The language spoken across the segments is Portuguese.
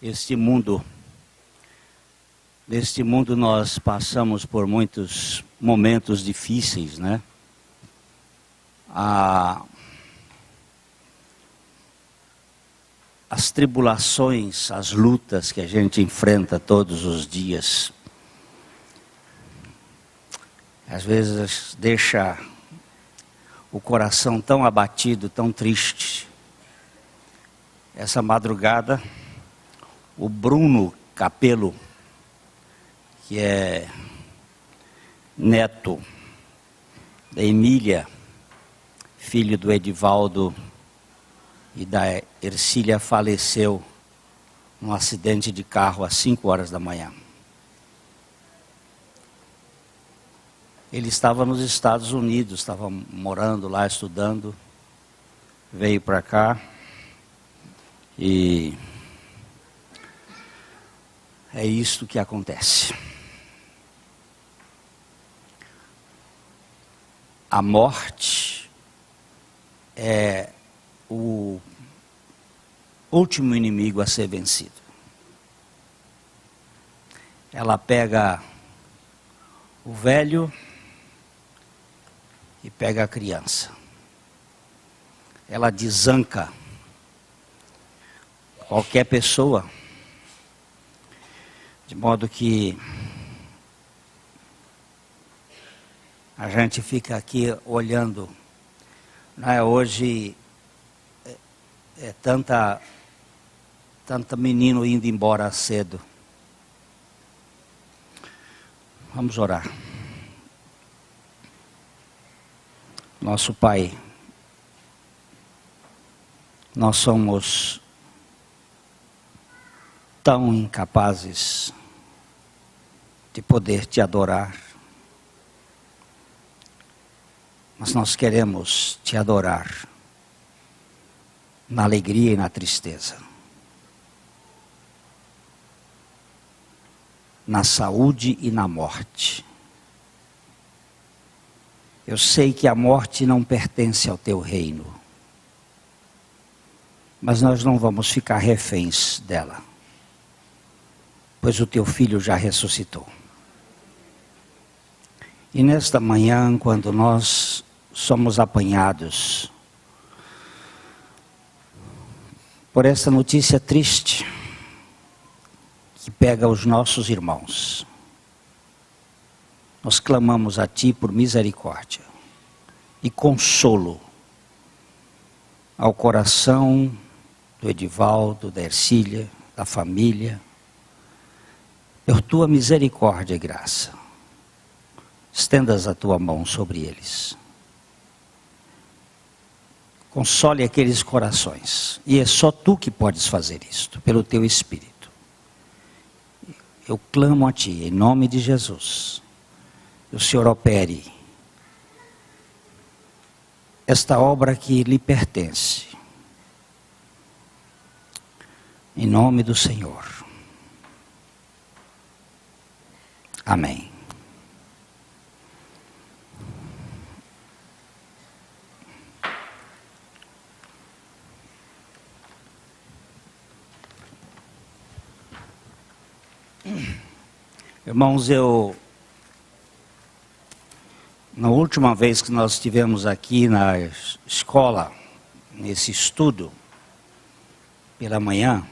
Neste mundo nós passamos por muitos momentos difíceis, né? As tribulações, as lutas que a gente enfrenta todos os dias, às vezes deixa o coração tão abatido, tão triste. Essa madrugada, o Bruno Capelo, que é neto da Emília, filho do Edivaldo e da Ercília, faleceu num acidente de carro às 5 horas da manhã. Ele estava nos Estados Unidos, estava morando lá, estudando, veio para cá e é isto que acontece. A morte é o último inimigo a ser vencido. Ela pega o velho e pega a criança. Ela desanca qualquer pessoa, de modo que a gente fica aqui olhando, né? Hoje é tanta menino indo embora cedo. Vamos orar. Nosso Pai, nós somos tão incapazes de poder te adorar, mas nós queremos te adorar na alegria e na tristeza, na saúde e na morte. Eu sei que a morte não pertence ao teu reino, mas nós não vamos ficar reféns dela, pois o teu filho já ressuscitou. E nesta manhã, quando nós somos apanhados por essa notícia triste que pega os nossos irmãos, nós clamamos a Ti por misericórdia e consolo ao coração do Edivaldo, da Ercília, da família, por Tua misericórdia e graça. Estendas a Tua mão sobre eles. Console aqueles corações. E é só Tu que podes fazer isto, pelo Teu Espírito. Eu clamo a Ti, em nome de Jesus. O Senhor opere esta obra que lhe pertence. Em nome do Senhor. Amém. Irmãos, na última vez que nós estivemos aqui na escola, nesse estudo, pela manhã,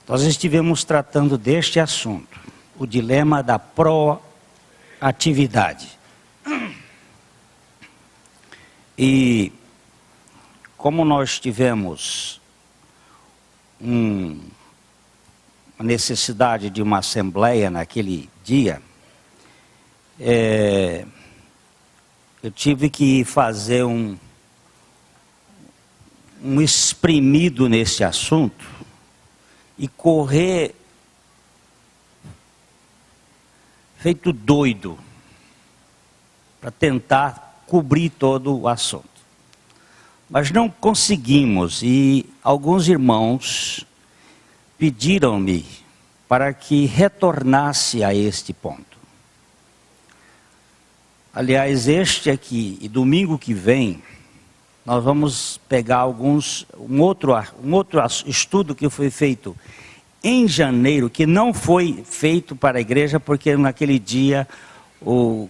nós estivemos tratando deste assunto, o dilema da proatividade. E como nós tivemos uma necessidade de uma assembleia naquele dia, eu tive que fazer um espremido nesse assunto e correr feito doido para tentar cobrir todo o assunto. Mas não conseguimos, e alguns irmãos pediram-me para que retornasse a este ponto. Aliás, este aqui, e domingo que vem, nós vamos pegar um outro estudo que foi feito em janeiro, que não foi feito para a igreja, porque naquele dia o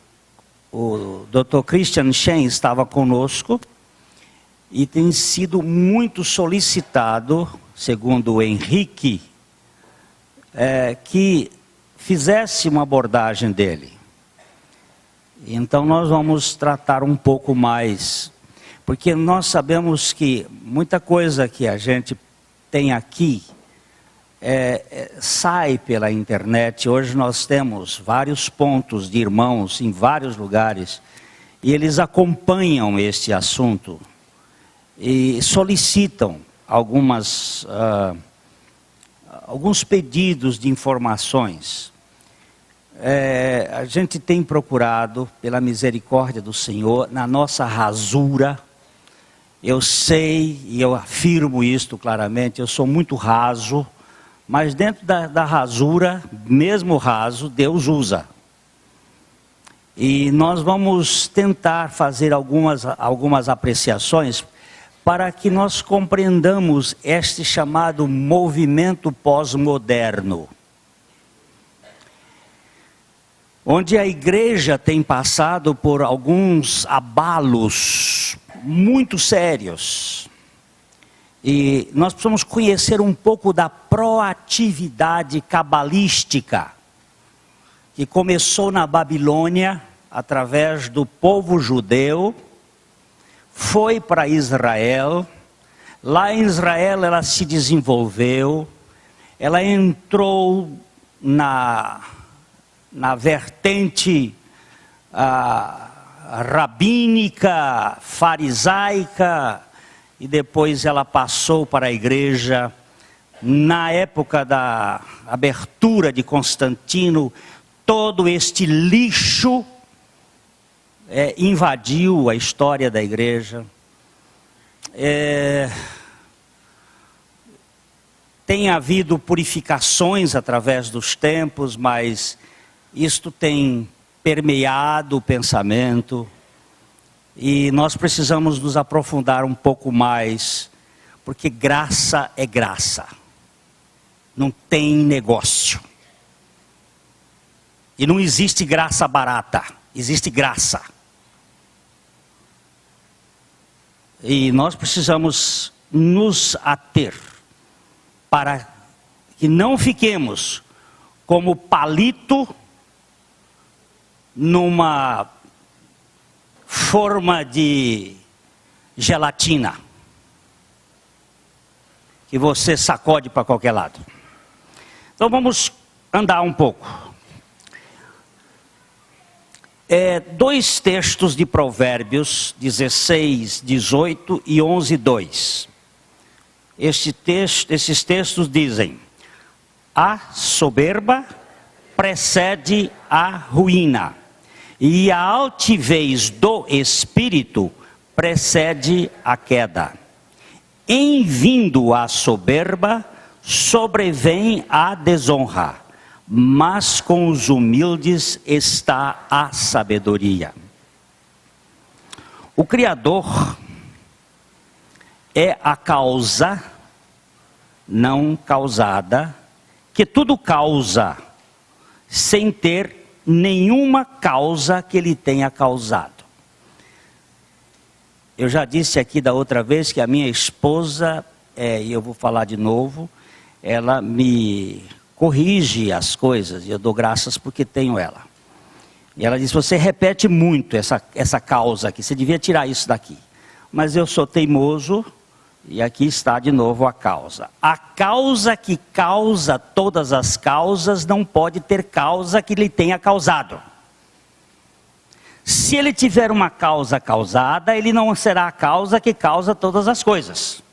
Dr. Christian Shen estava conosco, e tem sido muito solicitado, segundo o Henrique, que fizesse uma abordagem dele. Então nós vamos tratar um pouco mais, porque nós sabemos que muita coisa que a gente tem aqui sai pela internet. Hoje nós temos vários pontos de irmãos em vários lugares, e eles acompanham este assunto e solicitam alguns pedidos de informações. A gente tem procurado, pela misericórdia do Senhor, na nossa rasura. Eu sei e eu afirmo isto claramente, eu sou muito raso, mas dentro da rasura, mesmo raso, Deus usa. E nós vamos tentar fazer algumas apreciações para que nós compreendamos este chamado movimento pós-moderno, onde a igreja tem passado por alguns abalos muito sérios. E nós precisamos conhecer um pouco da proatividade cabalística, que começou na Babilônia, através do povo judeu, foi para Israel. Lá em Israel ela se desenvolveu, ela entrou na vertente rabínica, farisaica, e depois ela passou para a igreja. Na época da abertura de Constantino, todo este lixo invadiu a história da igreja. Tem havido purificações através dos tempos, mas isto tem permeado o pensamento, e nós precisamos nos aprofundar um pouco mais, porque graça é graça, não tem negócio, e não existe graça barata, existe graça. E nós precisamos nos ater, para que não fiquemos como palito numa forma de gelatina, que você sacode para qualquer lado. Então vamos andar um pouco. Dois textos de Provérbios 16, 18 e 11, 2. Esses textos dizem: a soberba precede a ruína, e a altivez do espírito precede a queda. Em vindo a soberba, sobrevém a desonra, mas com os humildes está a sabedoria. O Criador é a causa não causada, que tudo causa, sem ter nenhuma causa que ele tenha causado. Eu já disse aqui da outra vez que a minha esposa, e eu vou falar de novo, ela me corrige as coisas, e eu dou graças porque tenho ela. E ela diz: você repete muito essa causa aqui, você devia tirar isso daqui. Mas eu sou teimoso, e aqui está de novo a causa. A causa que causa todas as causas não pode ter causa que lhe tenha causado. Se ele tiver uma causa causada, ele não será a causa que causa todas as coisas.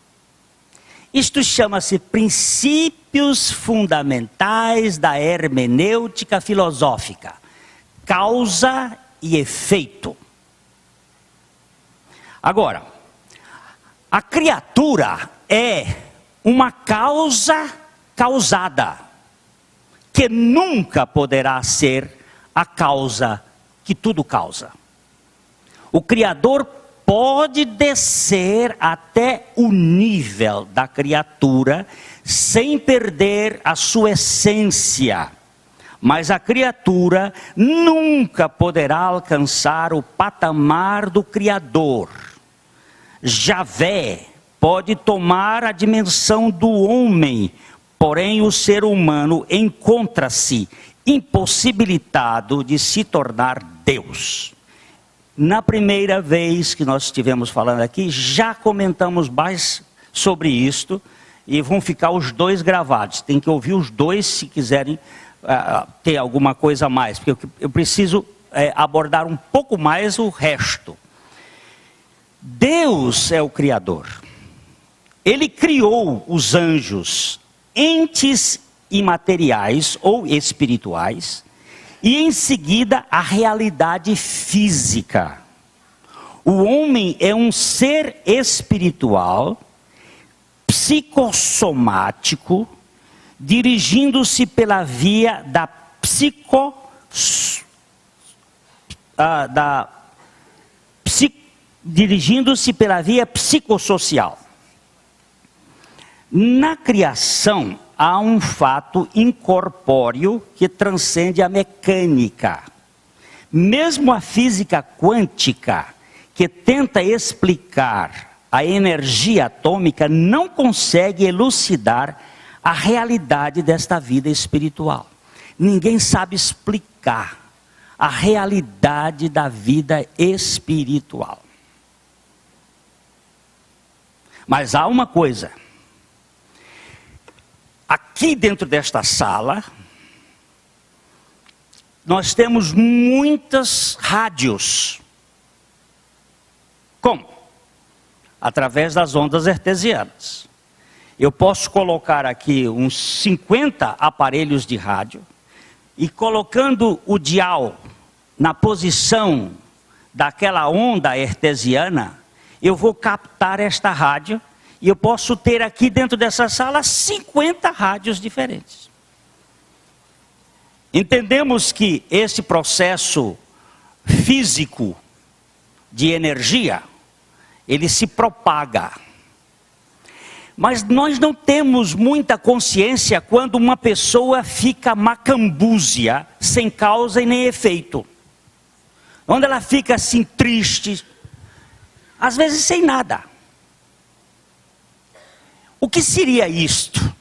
Isto chama-se princípios fundamentais da hermenêutica filosófica. Causa e efeito. Agora, a criatura é uma causa causada, que nunca poderá ser a causa que tudo causa. O Criador pode descer até o nível da criatura sem perder a sua essência. Mas a criatura nunca poderá alcançar o patamar do Criador. Javé pode tomar a dimensão do homem, porém o ser humano encontra-se impossibilitado de se tornar Deus. Na primeira vez que nós estivemos falando aqui, já comentamos mais sobre isto, e vão ficar os dois gravados. Tem que ouvir os dois se quiserem ter alguma coisa a mais, porque eu preciso abordar um pouco mais o resto. Deus é o Criador. Ele criou os anjos, entes imateriais ou espirituais, e em seguida a realidade física. O homem é um ser espiritual, psicossomático, dirigindo-se pela via da dirigindo-se pela via psicossocial. Na criação há um fato incorpóreo que transcende a mecânica. Mesmo a física quântica, que tenta explicar a energia atômica, não consegue elucidar a realidade desta vida espiritual. Ninguém sabe explicar a realidade da vida espiritual. Mas há uma coisa. Aqui dentro desta sala, nós temos muitas rádios. Como? Através das ondas hertzianas. Eu posso colocar aqui uns 50 aparelhos de rádio, e colocando o dial na posição daquela onda hertziana, eu vou captar esta rádio, e eu posso ter aqui dentro dessa sala 50 rádios diferentes. Entendemos que esse processo físico de energia, ele se propaga. Mas nós não temos muita consciência quando uma pessoa fica macambúzia, sem causa e nem efeito. Quando ela fica assim triste, às vezes sem nada. O que seria isto?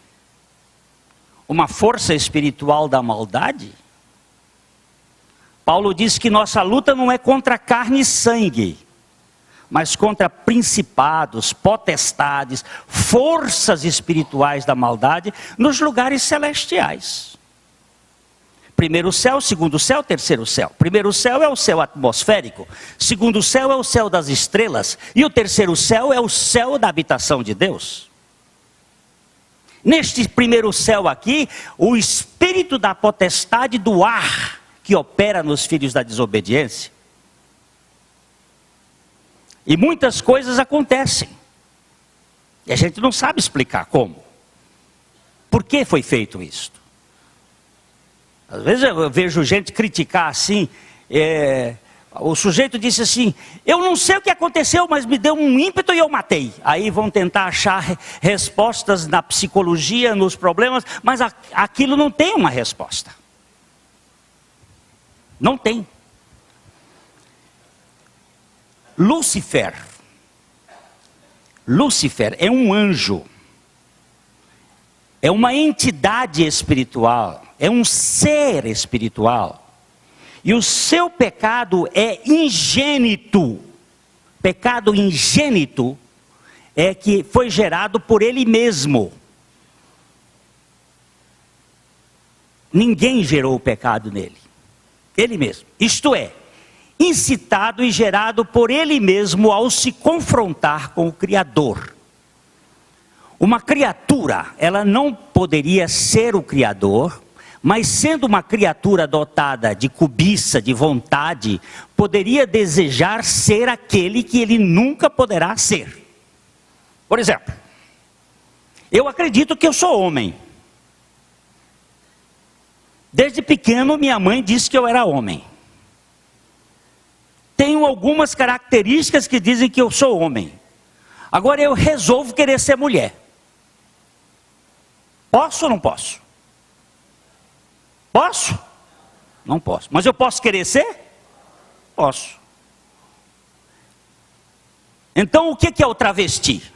Uma força espiritual da maldade? Paulo diz que nossa luta não é contra carne e sangue, mas contra principados, potestades, forças espirituais da maldade nos lugares celestiais. Primeiro céu, segundo céu, terceiro céu. Primeiro céu é o céu atmosférico, segundo céu é o céu das estrelas, e o terceiro céu é o céu da habitação de Deus. Neste primeiro céu aqui, o espírito da potestade do ar que opera nos filhos da desobediência. E muitas coisas acontecem. E a gente não sabe explicar como. Por que foi feito isso? Às vezes eu vejo gente criticar assim. O sujeito disse assim: eu não sei o que aconteceu, mas me deu um ímpeto e eu matei. Aí vão tentar achar respostas na psicologia, nos problemas, mas aquilo não tem uma resposta. Não tem. Lúcifer é um anjo, é uma entidade espiritual, é um ser espiritual, e o seu pecado é ingênito. Pecado ingênito é que foi gerado por ele mesmo. Ninguém gerou o pecado nele, ele mesmo. Isto é, incitado e gerado por ele mesmo ao se confrontar com o Criador. Uma criatura, ela não poderia ser o Criador, mas sendo uma criatura dotada de cobiça, de vontade, poderia desejar ser aquele que ele nunca poderá ser. Por exemplo, eu acredito que eu sou homem. Desde pequeno minha mãe disse que eu era homem. tenho algumas características que dizem que eu sou homem. Agora eu resolvo querer ser mulher. Posso ou não posso? Posso? Não posso. Mas eu posso querer ser? Posso. Então o que é o travesti?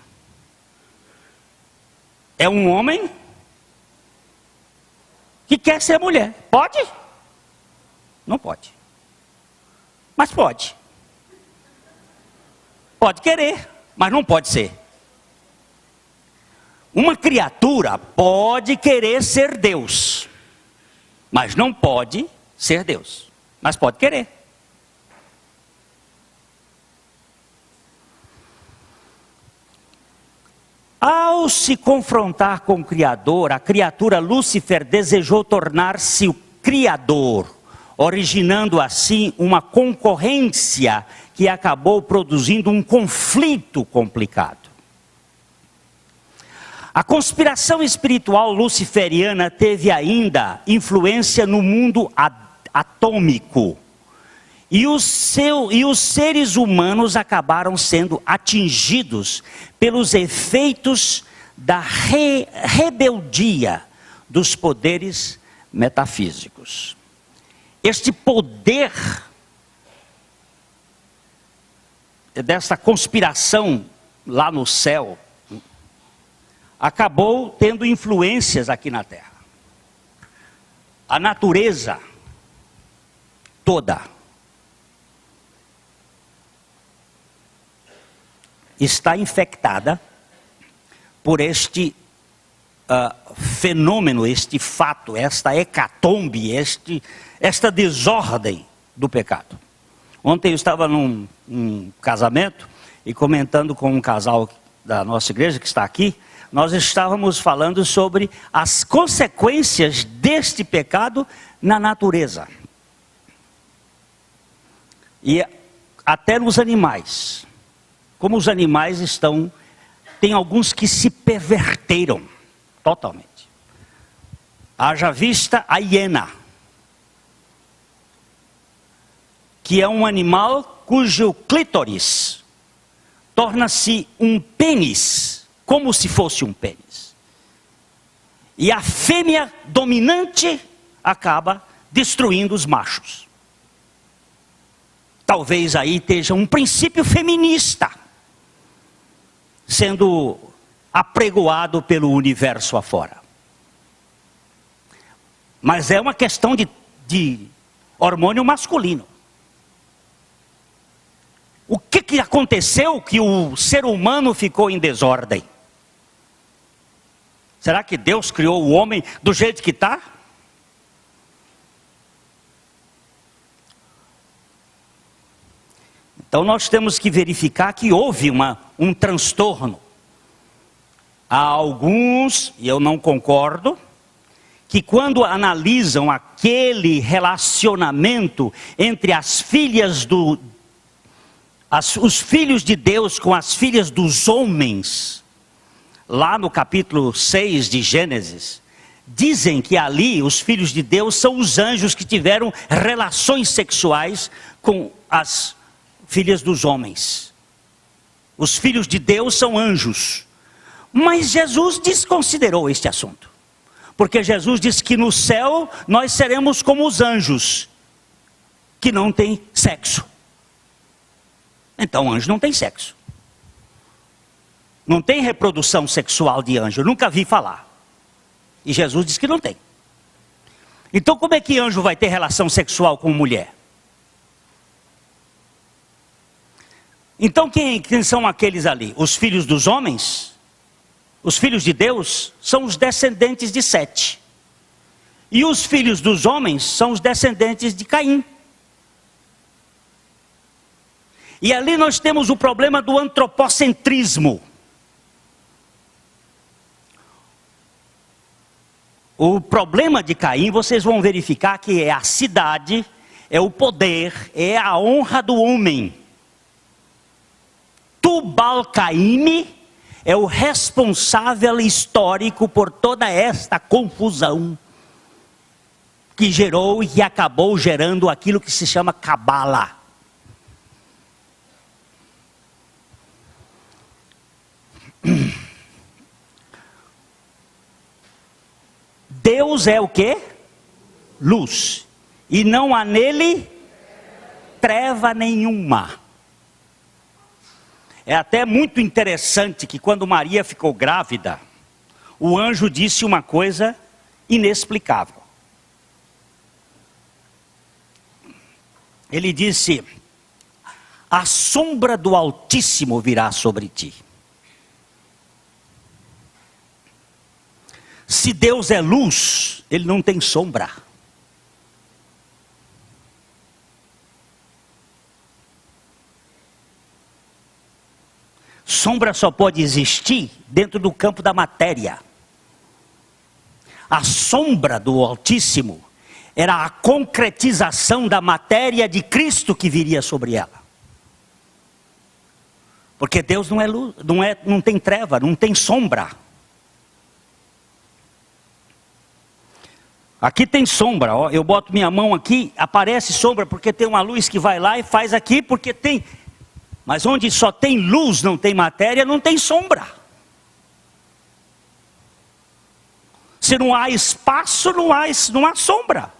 É um homem que quer ser mulher. Pode? Não pode. Mas pode. Pode querer, mas não pode ser. Uma criatura pode querer ser Deus, mas não pode ser Deus. Mas pode querer. Ao se confrontar com o Criador, a criatura Lúcifer desejou tornar-se o Criador, originando assim uma concorrência que acabou produzindo um conflito complicado. A conspiração espiritual luciferiana teve ainda influência no mundo atômico. E os seres humanos acabaram sendo atingidos pelos efeitos da rebeldia dos poderes metafísicos. Este poder dessa conspiração lá no céu acabou tendo influências aqui na Terra. A natureza toda está infectada por este fenômeno, este fato, esta hecatombe, esta desordem do pecado. Ontem eu estava num casamento e comentando com um casal da nossa igreja que está aqui, nós estávamos falando sobre as consequências deste pecado na natureza. E até nos animais. Como os animais tem alguns que se perverteram totalmente. Haja vista a hiena, que é um animal cujo clítoris torna-se um pênis, como se fosse um pênis. E a fêmea dominante acaba destruindo os machos. Talvez aí esteja um princípio feminista sendo apregoado pelo universo afora. Mas é uma questão de hormônio masculino. O que aconteceu que o ser humano ficou em desordem? Será que Deus criou o homem do jeito que está? Então nós temos que verificar que houve um transtorno. Há alguns, e eu não concordo, que quando analisam aquele relacionamento entre os filhos de Deus com as filhas dos homens, lá no capítulo 6 de Gênesis, dizem que ali os filhos de Deus são os anjos que tiveram relações sexuais com as filhas dos homens. Os filhos de Deus são anjos. Mas Jesus desconsiderou este assunto. Porque Jesus disse que no céu nós seremos como os anjos, que não têm sexo. Então anjo não tem sexo. Não tem reprodução sexual de anjo, eu nunca vi falar. E Jesus disse que não tem. Então como é que anjo vai ter relação sexual com mulher? Então quem são aqueles ali? Os filhos dos homens? Os filhos de Deus são os descendentes de Sete. E os filhos dos homens são os descendentes de Caim. E ali nós temos o problema do antropocentrismo. O problema de Caim, vocês vão verificar que é a cidade, é o poder, é a honra do homem. Tubal-Caíme é o responsável histórico por toda esta confusão que gerou e que acabou gerando aquilo que se chama Cabala. Deus é o quê? Luz. E não há nele treva nenhuma. É até muito interessante que quando Maria ficou grávida, o anjo disse uma coisa inexplicável. Ele disse: a sombra do Altíssimo virá sobre ti. Se Deus é luz, ele não tem sombra. Sombra só pode existir dentro do campo da matéria. A sombra do Altíssimo era a concretização da matéria de Cristo que viria sobre ela. Porque Deus não é luz, não tem treva, não tem sombra. Aqui tem sombra, ó, eu boto minha mão aqui, aparece sombra porque tem uma luz que vai lá e faz aqui porque tem. Mas onde só tem luz, não tem matéria, não tem sombra. Se não há espaço, não há sombra.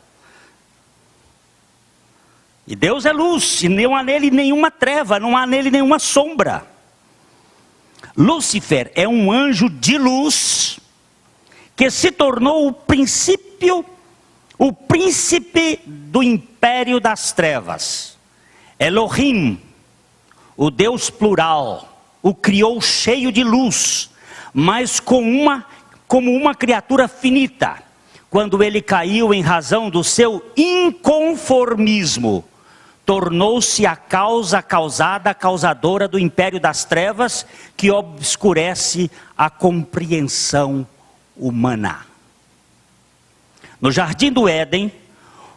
E Deus é luz, e não há nele nenhuma treva, não há nele nenhuma sombra. Lúcifer é um anjo de luz, que se tornou o príncipe do império das trevas. Elohim, o Deus plural, o criou cheio de luz, mas como uma criatura finita. Quando ele caiu em razão do seu inconformismo, tornou-se a causadora do império das trevas, que obscurece a compreensão humana. No jardim do Éden,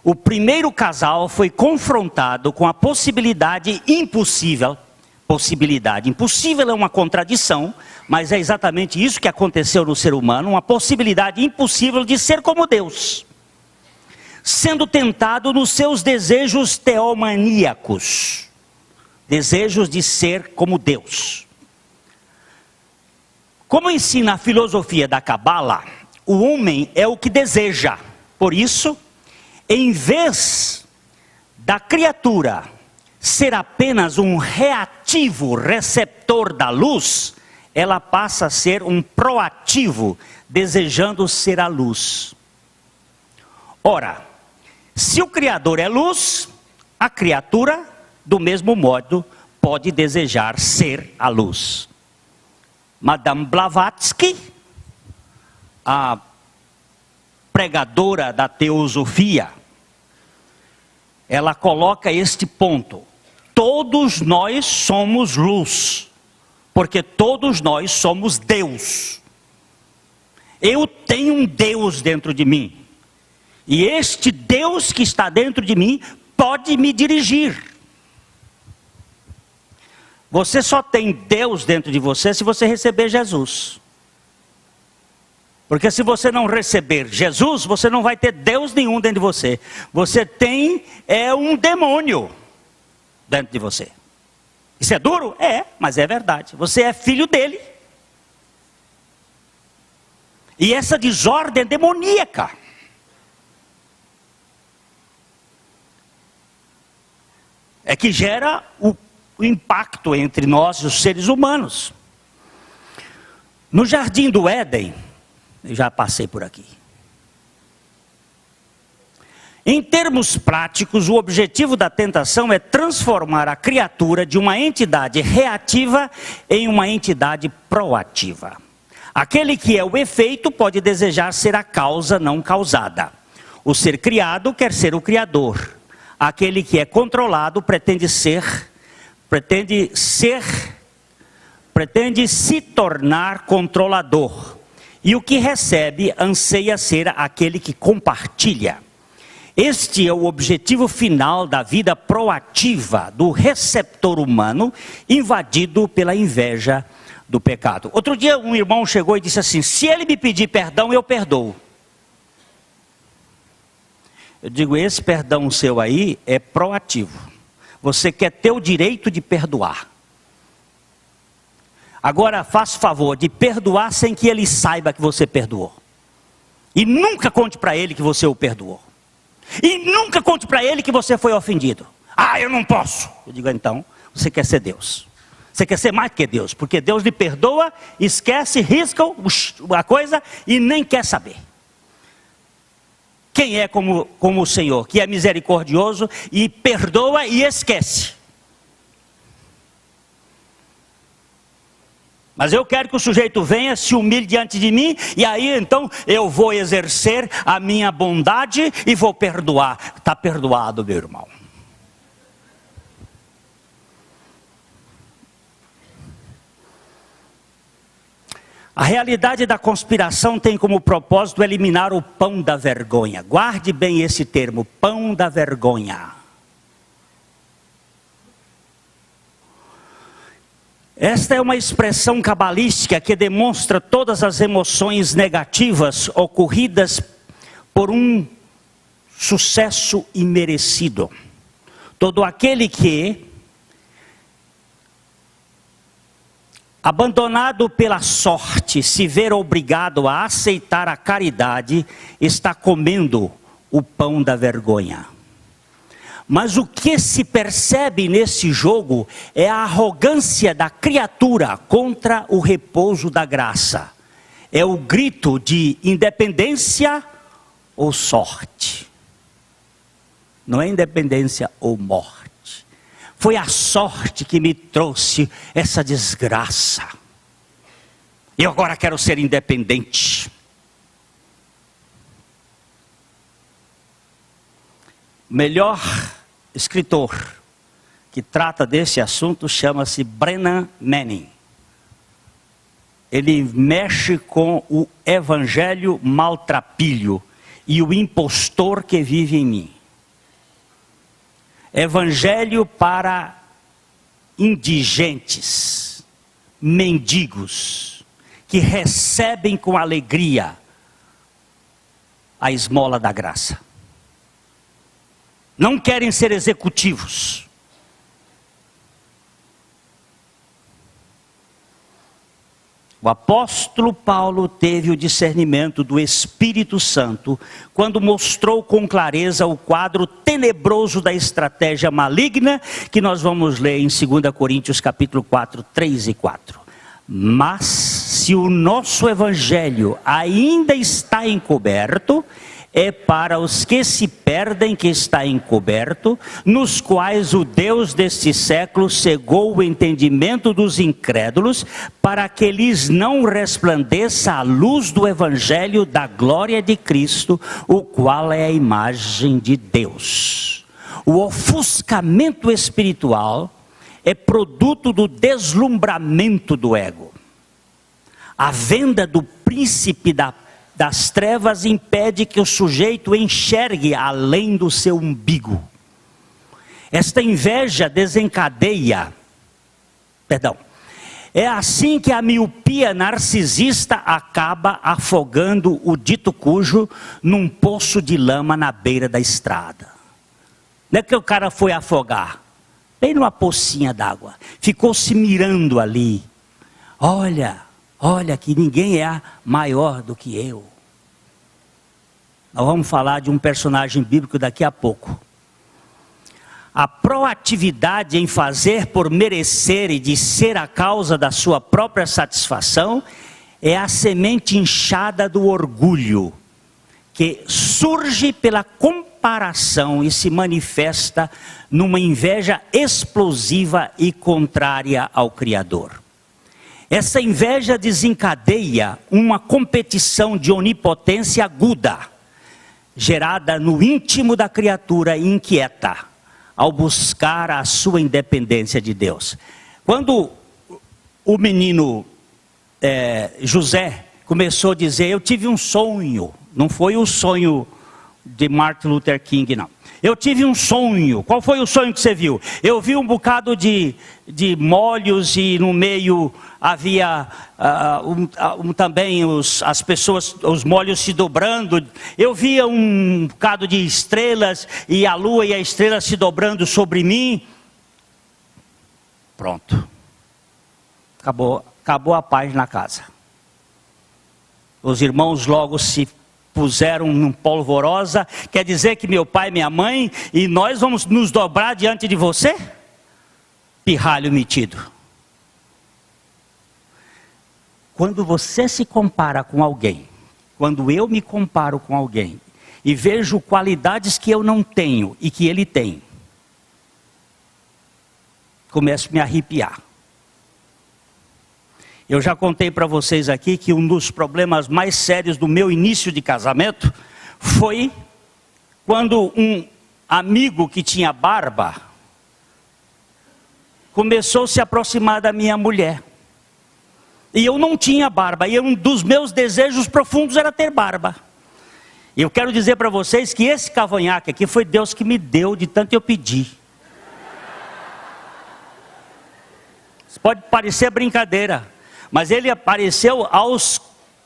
o primeiro casal foi confrontado com a possibilidade impossível. Impossível é uma contradição, mas é exatamente isso que aconteceu no ser humano, uma possibilidade impossível de ser como Deus. Sendo tentado nos seus desejos teomaníacos, desejos de ser como Deus. Como ensina a filosofia da Cabala, o homem é o que deseja. Por isso, em vez da criatura ser apenas um reativo receptor da luz, ela passa a ser um proativo, desejando ser a luz. Ora, se o Criador é luz, a criatura, do mesmo modo, pode desejar ser a luz. Madame Blavatsky, a pregadora da teosofia, ela coloca este ponto: todos nós somos luz, porque todos nós somos Deus. Eu tenho um Deus dentro de mim, e este Deus que está dentro de mim pode me dirigir. Você só tem Deus dentro de você se você receber Jesus. Porque se você não receber Jesus, você não vai ter Deus nenhum dentro de você. Você tem um demônio dentro de você. Isso é duro? É, mas é verdade. Você é filho dele. E essa desordem é demoníaca. É que gera o impacto entre nós, os seres humanos. No jardim do Éden, eu já passei por aqui. Em termos práticos, o objetivo da tentação é transformar a criatura de uma entidade reativa em uma entidade proativa. Aquele que é o efeito pode desejar ser a causa não causada. O ser criado quer ser o criador. Aquele que é controlado pretende se tornar controlador. E o que recebe anseia ser aquele que compartilha. Este é o objetivo final da vida proativa do receptor humano, invadido pela inveja do pecado. Outro dia um irmão chegou e disse assim: se ele me pedir perdão, eu perdoo. Eu digo, esse perdão seu aí é proativo. Você quer ter o direito de perdoar. Agora, faça o favor de perdoar sem que ele saiba que você perdoou. E nunca conte para ele que você o perdoou. E nunca conte para ele que você foi ofendido. Ah, eu não posso. Eu digo, então, você quer ser Deus. Você quer ser mais que Deus. Porque Deus lhe perdoa, esquece, risca a coisa e nem quer saber. Quem é como o Senhor, que é misericordioso e perdoa e esquece. Mas eu quero que o sujeito venha, se humilhe diante de mim, e aí então eu vou exercer a minha bondade e vou perdoar. Está perdoado, meu irmão. A realidade da conspiração tem como propósito eliminar o pão da vergonha. Guarde bem esse termo, pão da vergonha. Esta é uma expressão cabalística que demonstra todas as emoções negativas ocorridas por um sucesso imerecido. Todo aquele que, abandonado pela sorte, se ver obrigado a aceitar a caridade, está comendo o pão da vergonha. Mas o que se percebe nesse jogo é a arrogância da criatura contra o repouso da graça. É o grito de independência ou sorte. Não é independência ou morte. Foi a sorte que me trouxe essa desgraça. Eu agora quero ser independente. Melhor escritor que trata desse assunto chama-se Brennan Manning. Ele mexe com o evangelho maltrapilho e o impostor que vive em mim. Evangelho para indigentes, mendigos, que recebem com alegria a esmola da graça. Não querem ser executivos. O apóstolo Paulo teve o discernimento do Espírito Santo quando mostrou com clareza o quadro tenebroso da estratégia maligna que nós vamos ler em 2 Coríntios capítulo 4, 3 e 4. Mas se o nosso evangelho ainda está encoberto, é para os que se perdem que está encoberto, nos quais o Deus deste século cegou o entendimento dos incrédulos, para que lhes não resplandeça a luz do evangelho da glória de Cristo, o qual é a imagem de Deus. O ofuscamento espiritual é produto do deslumbramento do ego. A venda do príncipe das trevas impede que o sujeito enxergue além do seu umbigo. Esta inveja desencadeia, é assim que a miopia narcisista acaba afogando o dito cujo num poço de lama na beira da estrada. Não é que o cara foi afogar, bem numa pocinha d'água, ficou se mirando ali. Olha que ninguém é maior do que eu. Nós vamos falar de um personagem bíblico daqui a pouco. A proatividade em fazer por merecer e de ser a causa da sua própria satisfação é a semente inchada do orgulho, que surge pela comparação e se manifesta numa inveja explosiva e contrária ao Criador. Essa inveja desencadeia uma competição de onipotência aguda, gerada no íntimo da criatura inquieta, ao buscar a sua independência de Deus. Quando o menino José começou a dizer, eu tive um sonho, não foi o sonho de Martin Luther King, não. Eu tive um sonho. Qual foi o sonho que você viu? Eu vi um bocado de molhos e no meio havia também as pessoas, os molhos se dobrando. Eu via um bocado de estrelas e a lua e a estrela se dobrando sobre mim. Pronto. Acabou a paz na casa. Os irmãos logo se puseram num polvorosa, quer dizer que meu pai e minha mãe, e nós vamos nos dobrar diante de você? Pirralho metido. Quando você se compara com alguém, quando eu me comparo com alguém, e vejo qualidades que eu não tenho e que ele tem, começo a me arrepiar. Eu já contei para vocês aqui que um dos problemas mais sérios do meu início de casamento foi quando um amigo que tinha barba começou a se aproximar da minha mulher. E eu não tinha barba, e um dos meus desejos profundos era ter barba. E eu quero dizer para vocês que esse cavanhaque aqui foi Deus que me deu, de tanto eu pedir. Isso pode parecer brincadeira, mas ele apareceu aos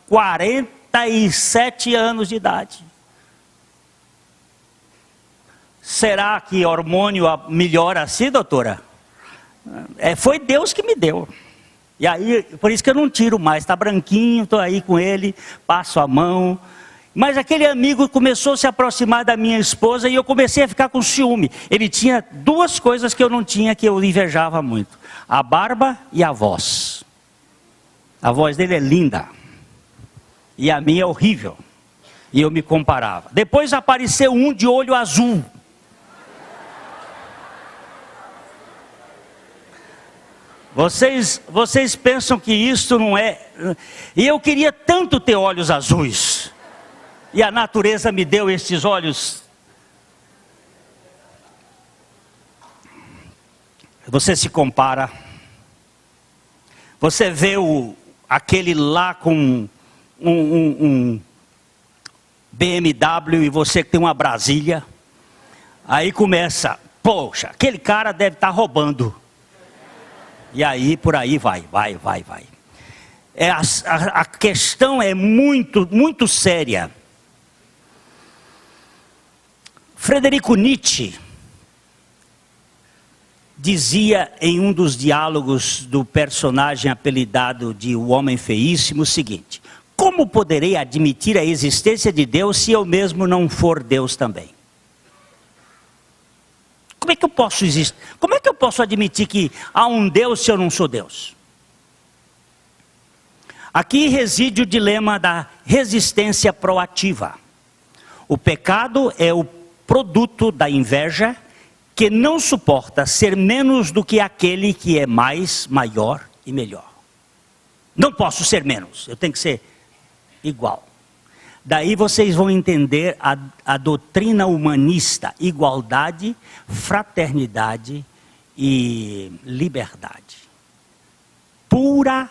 47 anos de idade. Será que hormônio melhora assim, doutora? Foi Deus que me deu. E aí, por isso que eu não tiro mais, está branquinho, estou aí com ele, passo a mão. Mas aquele amigo começou a se aproximar da minha esposa e eu comecei a ficar com ciúme. Ele tinha duas coisas que eu não tinha, que eu invejava muito: a barba e a voz. A voz dele é linda e a minha é horrível. E eu me comparava. Depois apareceu um de olho azul. Vocês pensam que isso não é... E eu queria tanto ter olhos azuis. E a natureza me deu estes olhos. Você se compara. Você vê aquele lá com um BMW e você que tem uma Brasília. Aí começa, poxa, aquele cara deve estar roubando. E aí, por aí vai. A questão é muito, muito séria. Frederico Nietzsche dizia em um dos diálogos do personagem apelidado de O Homem Feíssimo o seguinte: como poderei admitir a existência de Deus se eu mesmo não for Deus também? Como é que eu posso existir? Como é que eu posso admitir que há um Deus se eu não sou Deus? Aqui reside o dilema da resistência proativa. O pecado é o produto da inveja que não suporta ser menos do que aquele que é mais, maior e melhor. Não posso ser menos, eu tenho que ser igual. Daí vocês vão entender a doutrina humanista: igualdade, fraternidade e liberdade. Pura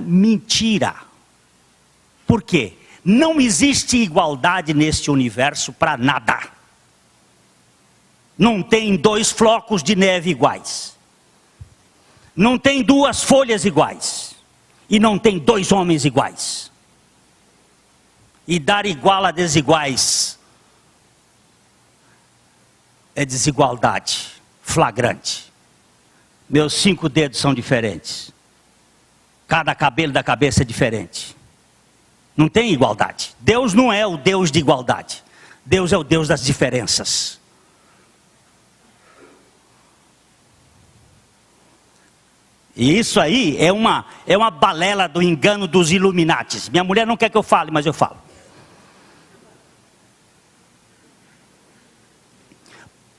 mentira. Por quê? Não existe igualdade neste universo para nada. Não tem dois flocos de neve iguais. Não tem duas folhas iguais. E não tem dois homens iguais. E dar igual a desiguais é desigualdade flagrante. Meus 5 dedos são diferentes. Cada cabelo da cabeça é diferente. Não tem igualdade. Deus não é o Deus de igualdade. Deus é o Deus das diferenças. E isso aí é uma balela do engano dos Illuminatis. Minha mulher não quer que eu fale, mas eu falo.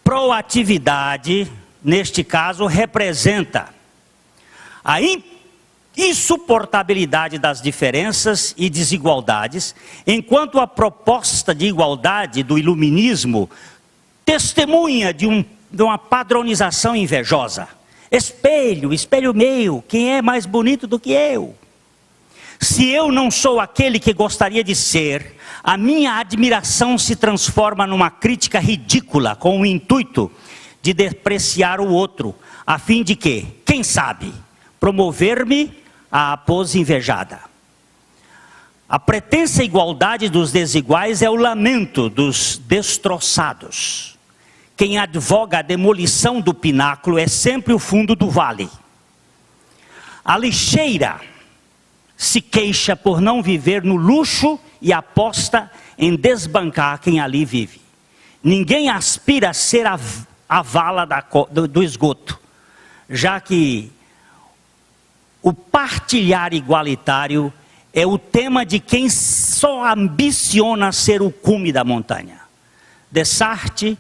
Proatividade, neste caso, representa a insuportabilidade das diferenças e desigualdades, enquanto a proposta de igualdade do iluminismo testemunha de uma padronização invejosa. Espelho meu, quem é mais bonito do que eu? Se eu não sou aquele que gostaria de ser, a minha admiração se transforma numa crítica ridícula, com o intuito de depreciar o outro, a fim de que, quem sabe, promover-me à pose invejada. A pretensa igualdade dos desiguais é o lamento dos destroçados. Quem advoga a demolição do pináculo é sempre o fundo do vale. A lixeira se queixa por não viver no luxo e aposta em desbancar quem ali vive. Ninguém aspira a ser a vala do esgoto, já que o partilhar igualitário é o tema de quem só ambiciona ser o cume da montanha. Dessarte,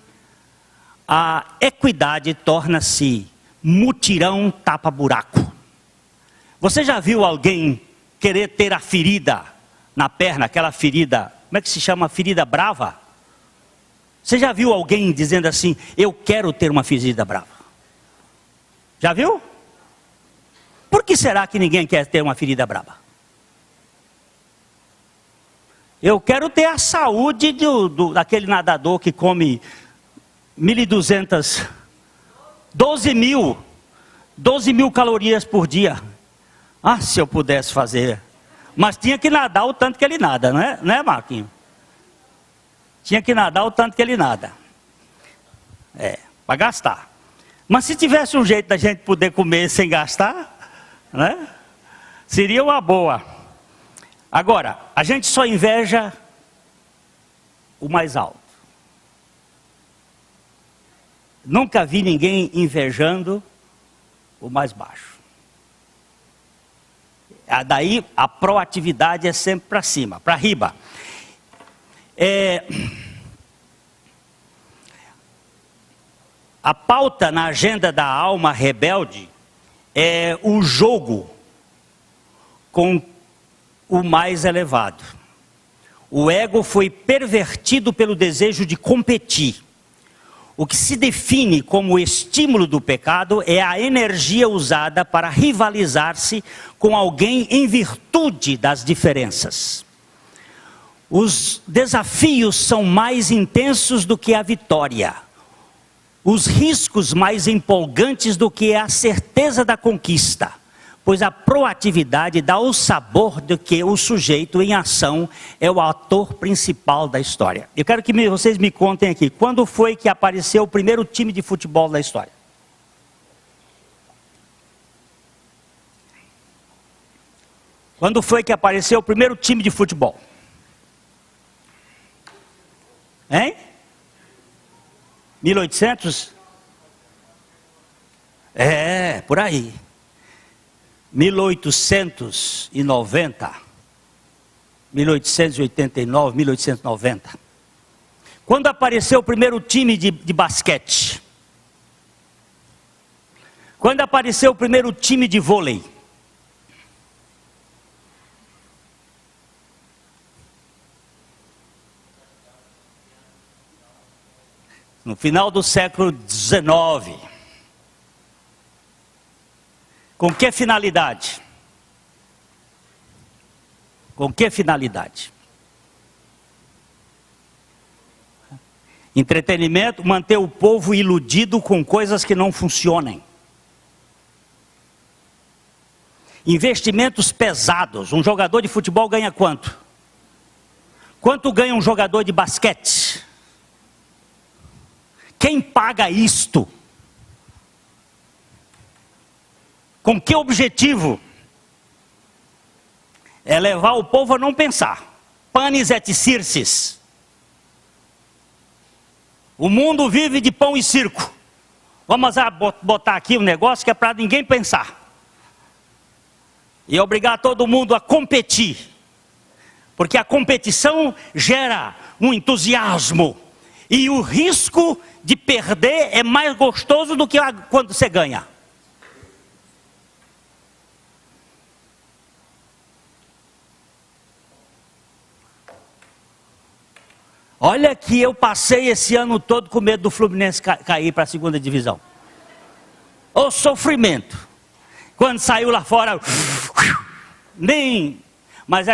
a equidade torna-se mutirão tapa-buraco. Você já viu alguém querer ter a ferida na perna, aquela ferida, como é que se chama? Ferida brava? Você já viu alguém dizendo assim, eu quero ter uma ferida brava? Já viu? Por que será que ninguém quer ter uma ferida brava? Eu quero ter a saúde daquele nadador que come 1.200, 12 mil calorias por dia. Ah, se eu pudesse fazer. Mas tinha que nadar o tanto que ele nada, não é, Marquinhos? Tinha que nadar o tanto que ele nada. Para gastar. Mas se tivesse um jeito da gente poder comer sem gastar, né? Seria uma boa. Agora, a gente só inveja o mais alto. Nunca vi ninguém invejando o mais baixo. Daí a proatividade é sempre para cima, para riba. A pauta na agenda da alma rebelde é o jogo com o mais elevado. O ego foi pervertido pelo desejo de competir. O que se define como estímulo do pecado é a energia usada para rivalizar-se com alguém em virtude das diferenças. Os desafios são mais intensos do que a vitória. Os riscos mais empolgantes do que a certeza da conquista. Pois a proatividade dá o sabor de que o sujeito em ação é o ator principal da história. Eu quero que vocês me contem aqui, quando foi que apareceu o primeiro time de futebol da história? Quando foi que apareceu o primeiro time de futebol? Hein? 1800? Por aí. 1890, 1889, 1890. Quando apareceu o primeiro time de basquete? Quando apareceu o primeiro time de vôlei? No final do século XIX. Com que finalidade? Com que finalidade? Entretenimento, manter o povo iludido com coisas que não funcionem. Investimentos pesados. Um jogador de futebol ganha quanto? Quanto ganha um jogador de basquete? Quem paga isto? Com que objetivo? É levar o povo a não pensar. Panis et circes. O mundo vive de pão e circo. Vamos botar aqui um negócio que é para ninguém pensar. E obrigar todo mundo a competir. Porque a competição gera um entusiasmo. E o risco de perder é mais gostoso do que quando você ganha. Olha que eu passei esse ano todo com medo do Fluminense cair para a segunda divisão. O sofrimento. Quando saiu lá fora, nem... Mas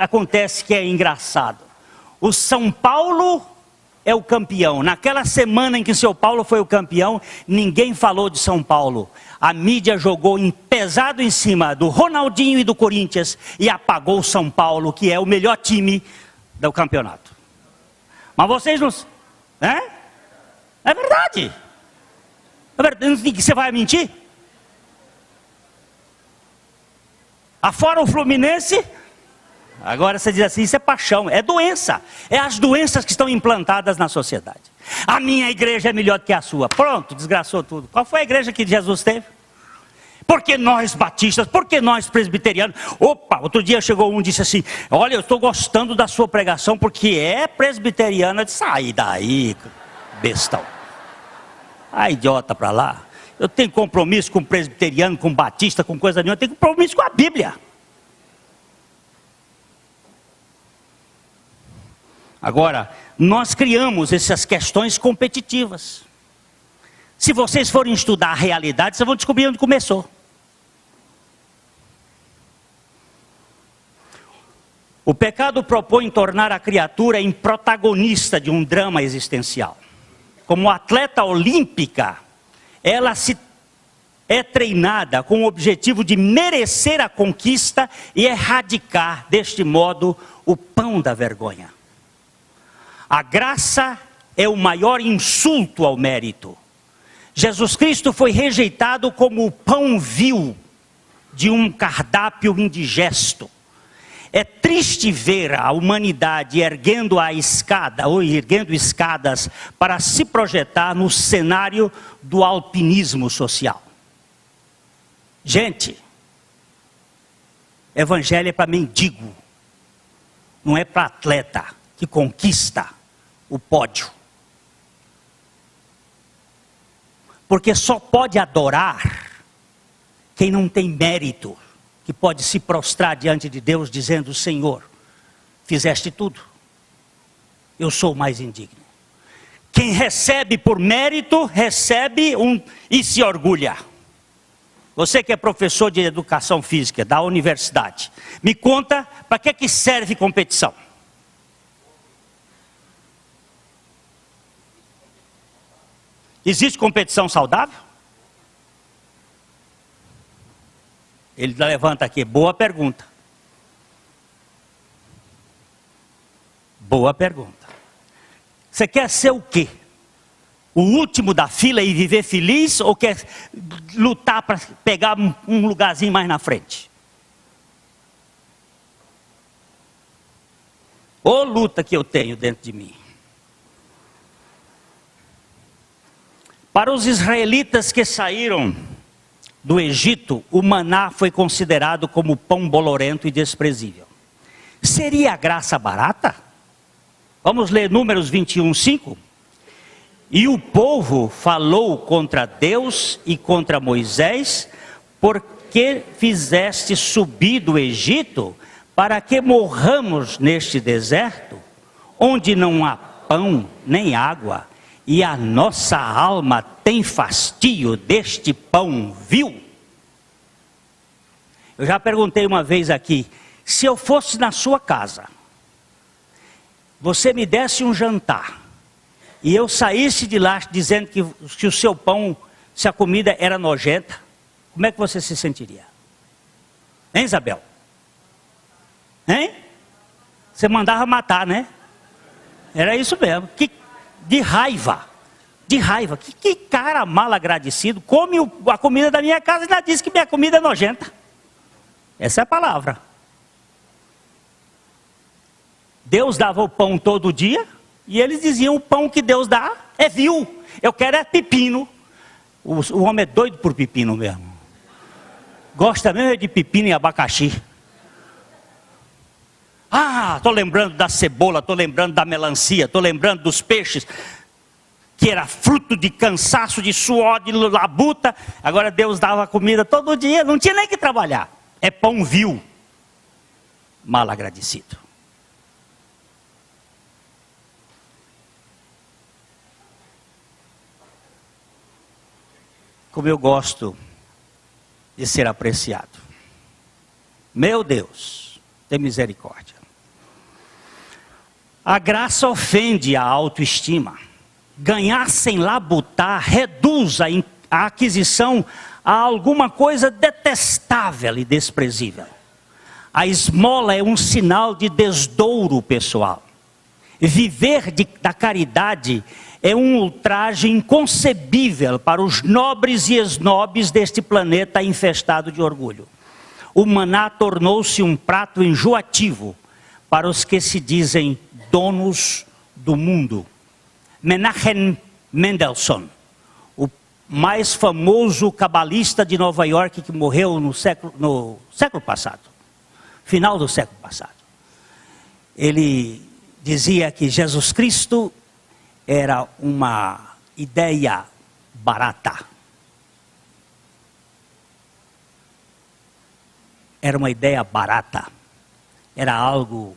acontece que é engraçado. O São Paulo é o campeão. Naquela semana em que o São Paulo foi o campeão, ninguém falou de São Paulo. A mídia jogou pesado em cima do Ronaldinho e do Corinthians e apagou o São Paulo, que é o melhor time do campeonato. Mas vocês não... É verdade. É verdade. Você vai mentir? Afora o Fluminense, Agora você diz assim, isso é paixão, é doença. É as doenças que estão implantadas na sociedade. A minha igreja é melhor que a sua. Pronto, desgraçou tudo. Qual foi a igreja que Jesus teve? Porque nós batistas, porque nós presbiterianos. Opa, outro dia chegou um e disse assim, olha, eu estou gostando da sua pregação porque é presbiteriana. Eu disse, sai daí, bestão. Ah, idiota pra lá. Eu tenho compromisso com presbiteriano, com batista, com coisa nenhuma. Eu tenho compromisso com a Bíblia. Agora, nós criamos essas questões competitivas. Se vocês forem estudar a realidade, vocês vão descobrir onde começou. O pecado propõe tornar a criatura em protagonista de um drama existencial. Como atleta olímpica, ela é treinada com o objetivo de merecer a conquista e erradicar, deste modo, o pão da vergonha. A graça é o maior insulto ao mérito. Jesus Cristo foi rejeitado como o pão vil de um cardápio indigesto. É triste ver a humanidade erguendo a escada, ou erguendo escadas, para se projetar no cenário do alpinismo social. Gente, evangelho é para mendigo, não é para atleta que conquista o pódio. Porque só pode adorar quem não tem mérito, que pode se prostrar diante de Deus dizendo, Senhor, fizeste tudo, eu sou o mais indigno. Quem recebe por mérito, recebe e se orgulha. Você que é professor de educação física da universidade, me conta para que serve competição? Existe competição saudável? Ele levanta aqui, boa pergunta. Boa pergunta. Você quer ser o quê? O último da fila e viver feliz? Ou quer lutar para pegar um lugarzinho mais na frente? Ô luta que eu tenho dentro de mim. Para os israelitas que saíram do Egito, o maná foi considerado como pão bolorento e desprezível. Seria a graça barata? Vamos ler Números 21:5. E o povo falou contra Deus e contra Moisés, porque fizeste subir do Egito, para que morramos neste deserto, onde não há pão nem água, e a nossa alma tem fastio deste pão vil. Eu já perguntei uma vez aqui, se eu fosse na sua casa, você me desse um jantar, e eu saísse de lá dizendo que o seu pão, se a comida era nojenta, como é que você se sentiria? Hein, Isabel? Hein? Você mandava matar, né? Era isso mesmo. De raiva. Que cara mal agradecido. Come a comida da minha casa e ainda diz que minha comida é nojenta. Essa é a palavra. Deus dava o pão todo dia. E eles diziam, o pão que Deus dá é vil. Eu quero é pepino. O homem é doido por pepino mesmo. Gosta mesmo de pepino e abacaxi. Ah, estou lembrando da cebola, estou lembrando da melancia, estou lembrando dos peixes, que era fruto de cansaço, de suor, de labuta. Agora Deus dava comida todo dia, não tinha nem que trabalhar. É pão vil. Mal agradecido. Como eu gosto de ser apreciado. Meu Deus, tem misericórdia. A graça ofende a autoestima. Ganhar sem labutar reduz a aquisição a alguma coisa detestável e desprezível. A esmola é um sinal de desdouro pessoal. Viver da caridade é um ultraje inconcebível para os nobres e esnobres deste planeta infestado de orgulho. O maná tornou-se um prato enjoativo para os que se dizem donos do mundo. Menachem Mendelssohn, o mais famoso cabalista de Nova York, que morreu no século passado, final do século passado. Ele dizia que Jesus Cristo era uma ideia barata. Era uma ideia barata. Era algo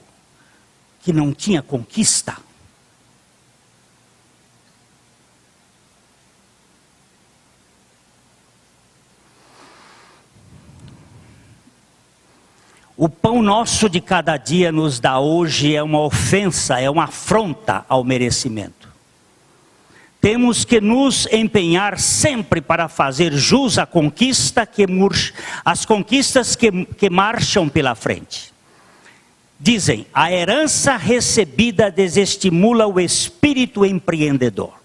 que não tinha conquista. O pão nosso de cada dia nos dá hoje é uma ofensa, é uma afronta ao merecimento. Temos que nos empenhar sempre para fazer jus à conquista as conquistas que marcham pela frente. Dizem, a herança recebida desestimula o espírito empreendedor.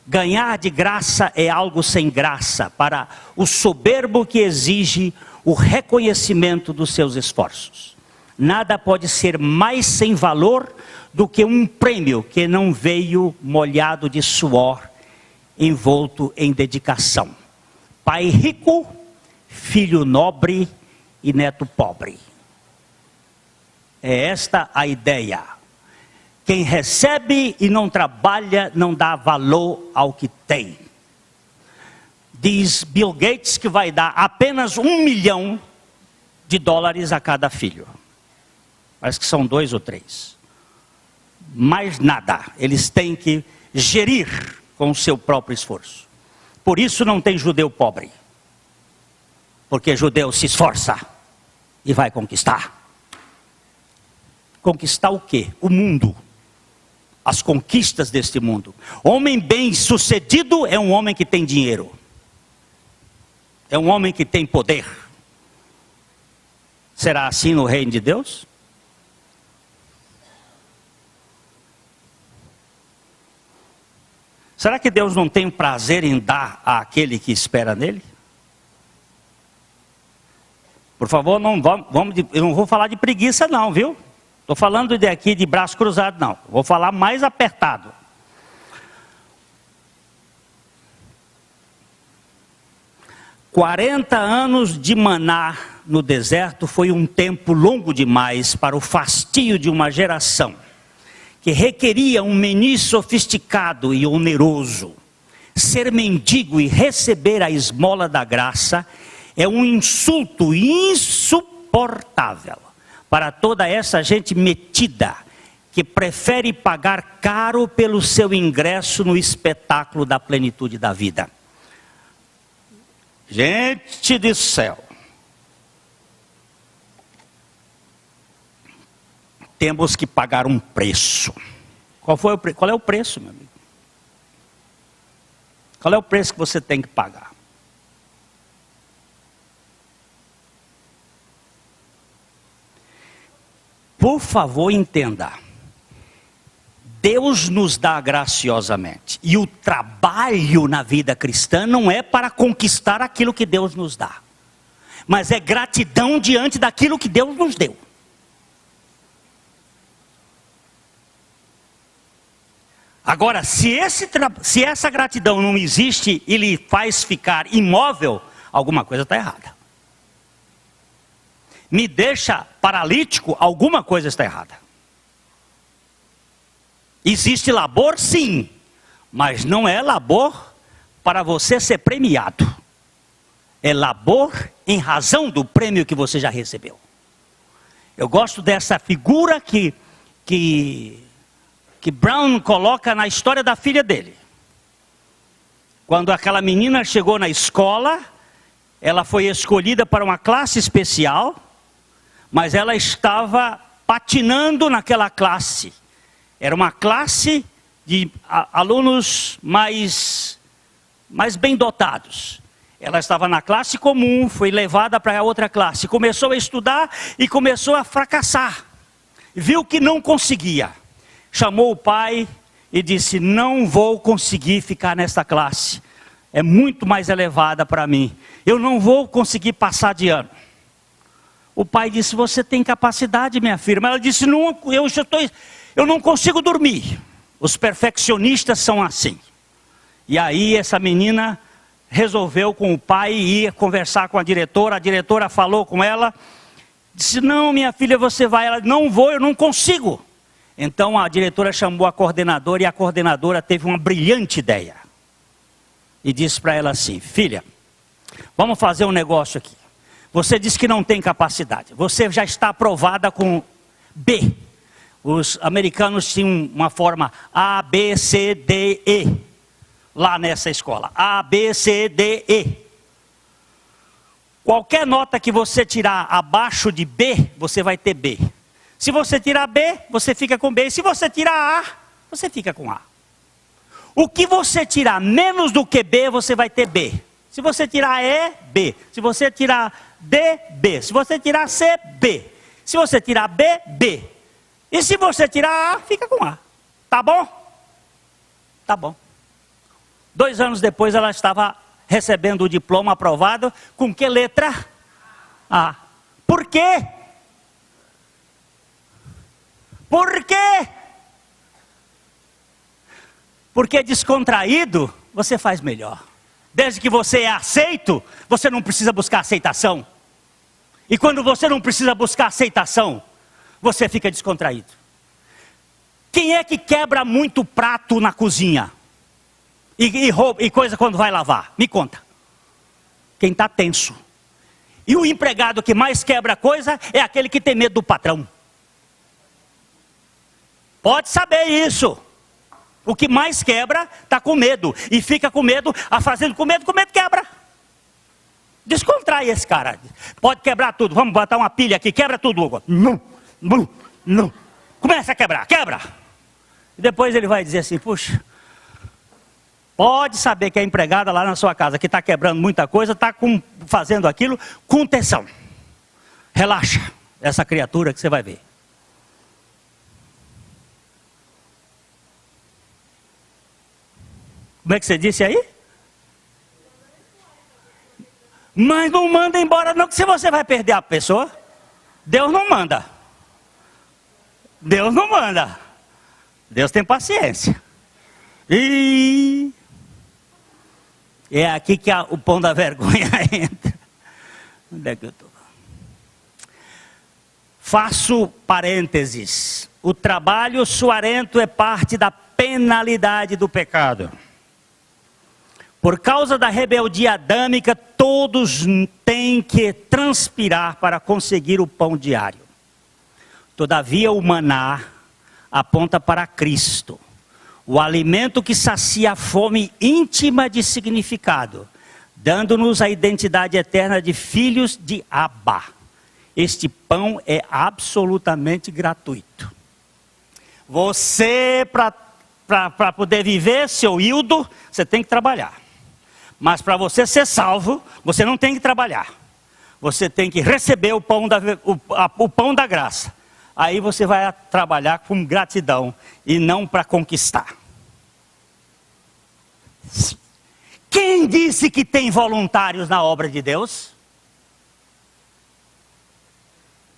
Ganhar de graça é algo sem graça para o soberbo que exige o reconhecimento dos seus esforços. Nada pode ser mais sem valor do que um prêmio que não veio molhado de suor, envolto em dedicação. Pai rico, filho nobre e neto pobre. É esta a ideia. Quem recebe e não trabalha não dá valor ao que tem. Diz Bill Gates que vai dar apenas $1 milhão a cada filho. Parece que são 2 ou 3. Mais nada. Eles têm que gerir com o seu próprio esforço. Por isso não tem judeu pobre. Porque judeu se esforça e vai conquistar. Conquistar o quê? O mundo. As conquistas deste mundo. Homem bem-sucedido é um homem que tem dinheiro. É um homem que tem poder. Será assim no reino de Deus? Será que Deus não tem prazer em dar àquele que espera nele? Por favor, eu não vou falar de preguiça não, viu? Estou falando aqui de braço cruzado não. Vou falar mais apertado. "40 anos de maná no deserto foi um tempo longo demais para o fastio de uma geração que requeria um menu sofisticado e oneroso. Ser mendigo e receber a esmola da graça é um insulto insuportável para toda essa gente metida que prefere pagar caro pelo seu ingresso no espetáculo da plenitude da vida." Gente do céu. Temos que pagar um preço. Qual é o preço, meu amigo? Qual é o preço que você tem que pagar? Por favor, entenda. Deus nos dá graciosamente. E o trabalho na vida cristã não é para conquistar aquilo que Deus nos dá. Mas é gratidão diante daquilo que Deus nos deu. Agora, se essa gratidão não existe e lhe faz ficar imóvel, alguma coisa está errada. Me deixa paralítico, alguma coisa está errada. Existe labor, sim, mas não é labor para você ser premiado. É labor em razão do prêmio que você já recebeu. Eu gosto dessa figura que Brown coloca na história da filha dele. Quando aquela menina chegou na escola, ela foi escolhida para uma classe especial, mas ela estava patinando naquela classe. Era uma classe de alunos mais bem dotados. Ela estava na classe comum, foi levada para a outra classe. Começou a estudar e começou a fracassar. Viu que não conseguia. Chamou o pai e disse: não vou conseguir ficar nesta classe. É muito mais elevada para mim. Eu não vou conseguir passar de ano. O pai disse, você tem capacidade, minha filha. Mas ela disse, não, eu não consigo dormir. Os perfeccionistas são assim. E aí essa menina resolveu com o pai ir conversar com a diretora falou com ela, disse, não, minha filha, você vai. Ela, não vou, eu não consigo. Então a diretora chamou a coordenadora e a coordenadora teve uma brilhante ideia. E disse para ela assim, filha, vamos fazer um negócio aqui. Você disse que não tem capacidade, você já está aprovada com B. Os americanos tinham uma forma A, B, C, D, E. Lá nessa escola, A, B, C, D, E. Qualquer nota que você tirar abaixo de B, você vai ter B. Se você tirar B, você fica com B. Se você tirar A, você fica com A. O que você tirar menos do que B, você vai ter B. Se você tirar E, B. Se você tirar D, B. Se você tirar C, B. Se você tirar B, B. E se você tirar A, fica com A. Tá bom? Tá bom. 2 anos depois ela estava recebendo o diploma aprovado. Com que letra? A. Por quê? Por quê? Porque descontraído, você faz melhor. Desde que você é aceito, você não precisa buscar aceitação. E quando você não precisa buscar aceitação, você fica descontraído. Quem é que quebra muito prato na cozinha? E coisa quando vai lavar? Me conta. Quem está tenso. E o empregado que mais quebra coisa é aquele que tem medo do patrão. Pode saber isso. O que mais quebra está com medo. E fica com medo, fazendo com medo quebra. Descontrai esse cara. Pode quebrar tudo. Vamos botar uma pilha aqui. Quebra tudo. Não. Começa a quebrar. Quebra. E depois ele vai dizer assim, puxa. Pode saber que a empregada lá na sua casa, que está quebrando muita coisa, está fazendo aquilo com tensão. Relaxa, essa criatura que você vai ver. Como é que você disse aí? Mas não manda embora não, que se você vai perder a pessoa. Deus não manda. Deus não manda. Deus tem paciência. E é aqui que o pão da vergonha entra. Onde é que eu estou? Faço parênteses. O trabalho suarento é parte da penalidade do pecado. Por causa da rebeldia adâmica, todos têm que transpirar para conseguir o pão diário. Todavia, o maná aponta para Cristo. O alimento que sacia a fome íntima de significado, dando-nos a identidade eterna de filhos de Abba. Este pão é absolutamente gratuito. Você, para poder viver, seu Hildo, você tem que trabalhar. Mas para você ser salvo, você não tem que trabalhar. Você tem que receber o pão da graça. Aí você vai trabalhar com gratidão e não para conquistar. Quem disse que tem voluntários na obra de Deus?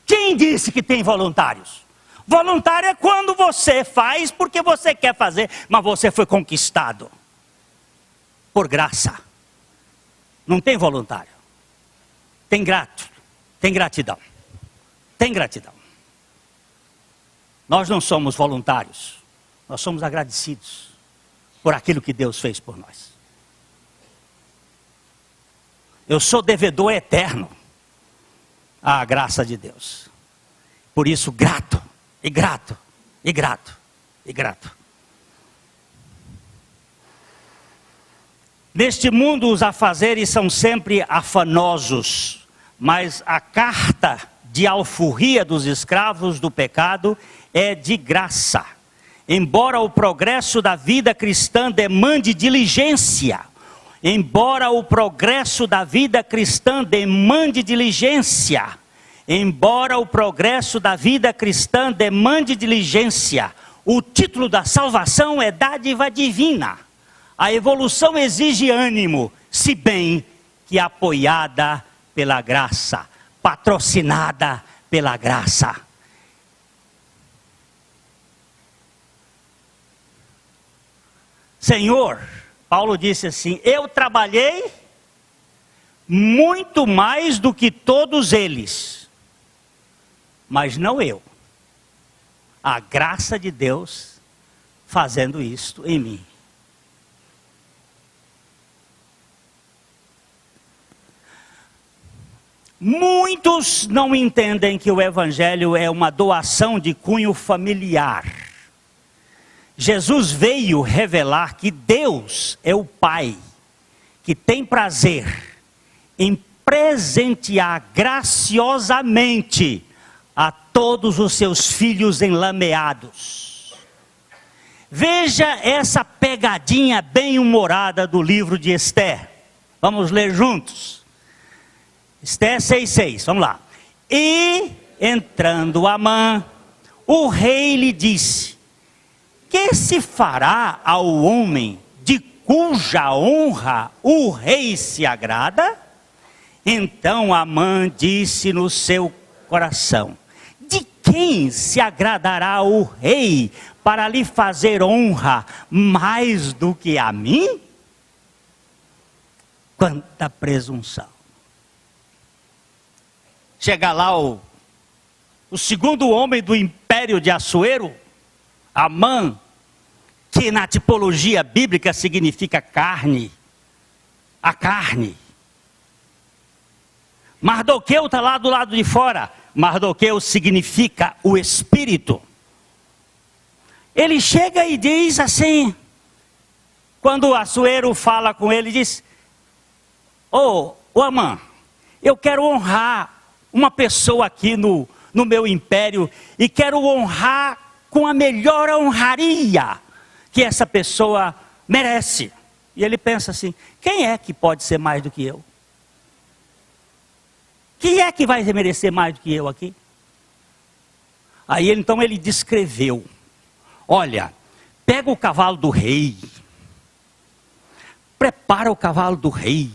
Quem disse que tem voluntários? Voluntário é quando você faz porque você quer fazer, mas você foi conquistado por graça. Não tem voluntário. Tem gratidão. Tem gratidão. Nós não somos voluntários. Nós somos agradecidos por aquilo que Deus fez por nós. Eu sou devedor eterno à graça de Deus. Por isso, grato, e grato, e grato, e grato. Neste mundo os afazeres são sempre afanosos, mas a carta de alforria dos escravos do pecado é de graça. Embora o progresso da vida cristã demande diligência, embora o progresso da vida cristã demande diligência, embora o progresso da vida cristã demande diligência, o título da salvação é dádiva divina. A evolução exige ânimo, se bem que apoiada pela graça. patrocinada pela graça. Senhor, Paulo disse assim, eu trabalhei muito mais do que todos eles, mas não eu. A graça de Deus fazendo isto em mim. Muitos não entendem que o Evangelho é uma doação de cunho familiar. Jesus veio revelar que Deus é o Pai, que tem prazer em presentear graciosamente a todos os seus filhos enlameados. Veja essa pegadinha bem-humorada do livro de Esther. Vamos ler juntos. Esther 6,6, vamos lá. E entrando Amã, o rei lhe disse, que se fará ao homem de cuja honra o rei se agrada? Então Amã disse no seu coração, de quem se agradará o rei para lhe fazer honra mais do que a mim? Quanta presunção. Chega lá o segundo homem do império de Assuero, Amã, que na tipologia bíblica significa carne, a carne. Mardoqueu está lá do lado de fora, Mardoqueu significa o espírito. Ele chega e diz assim, quando Assuero fala com ele, diz, ô Amã, eu quero honrar uma pessoa aqui no meu império, e quero honrar com a melhor honraria que essa pessoa merece. E ele pensa assim, quem é que pode ser mais do que eu? Quem é que vai merecer mais do que eu aqui? Aí então ele descreveu, olha, pega o cavalo do rei, prepara o cavalo do rei,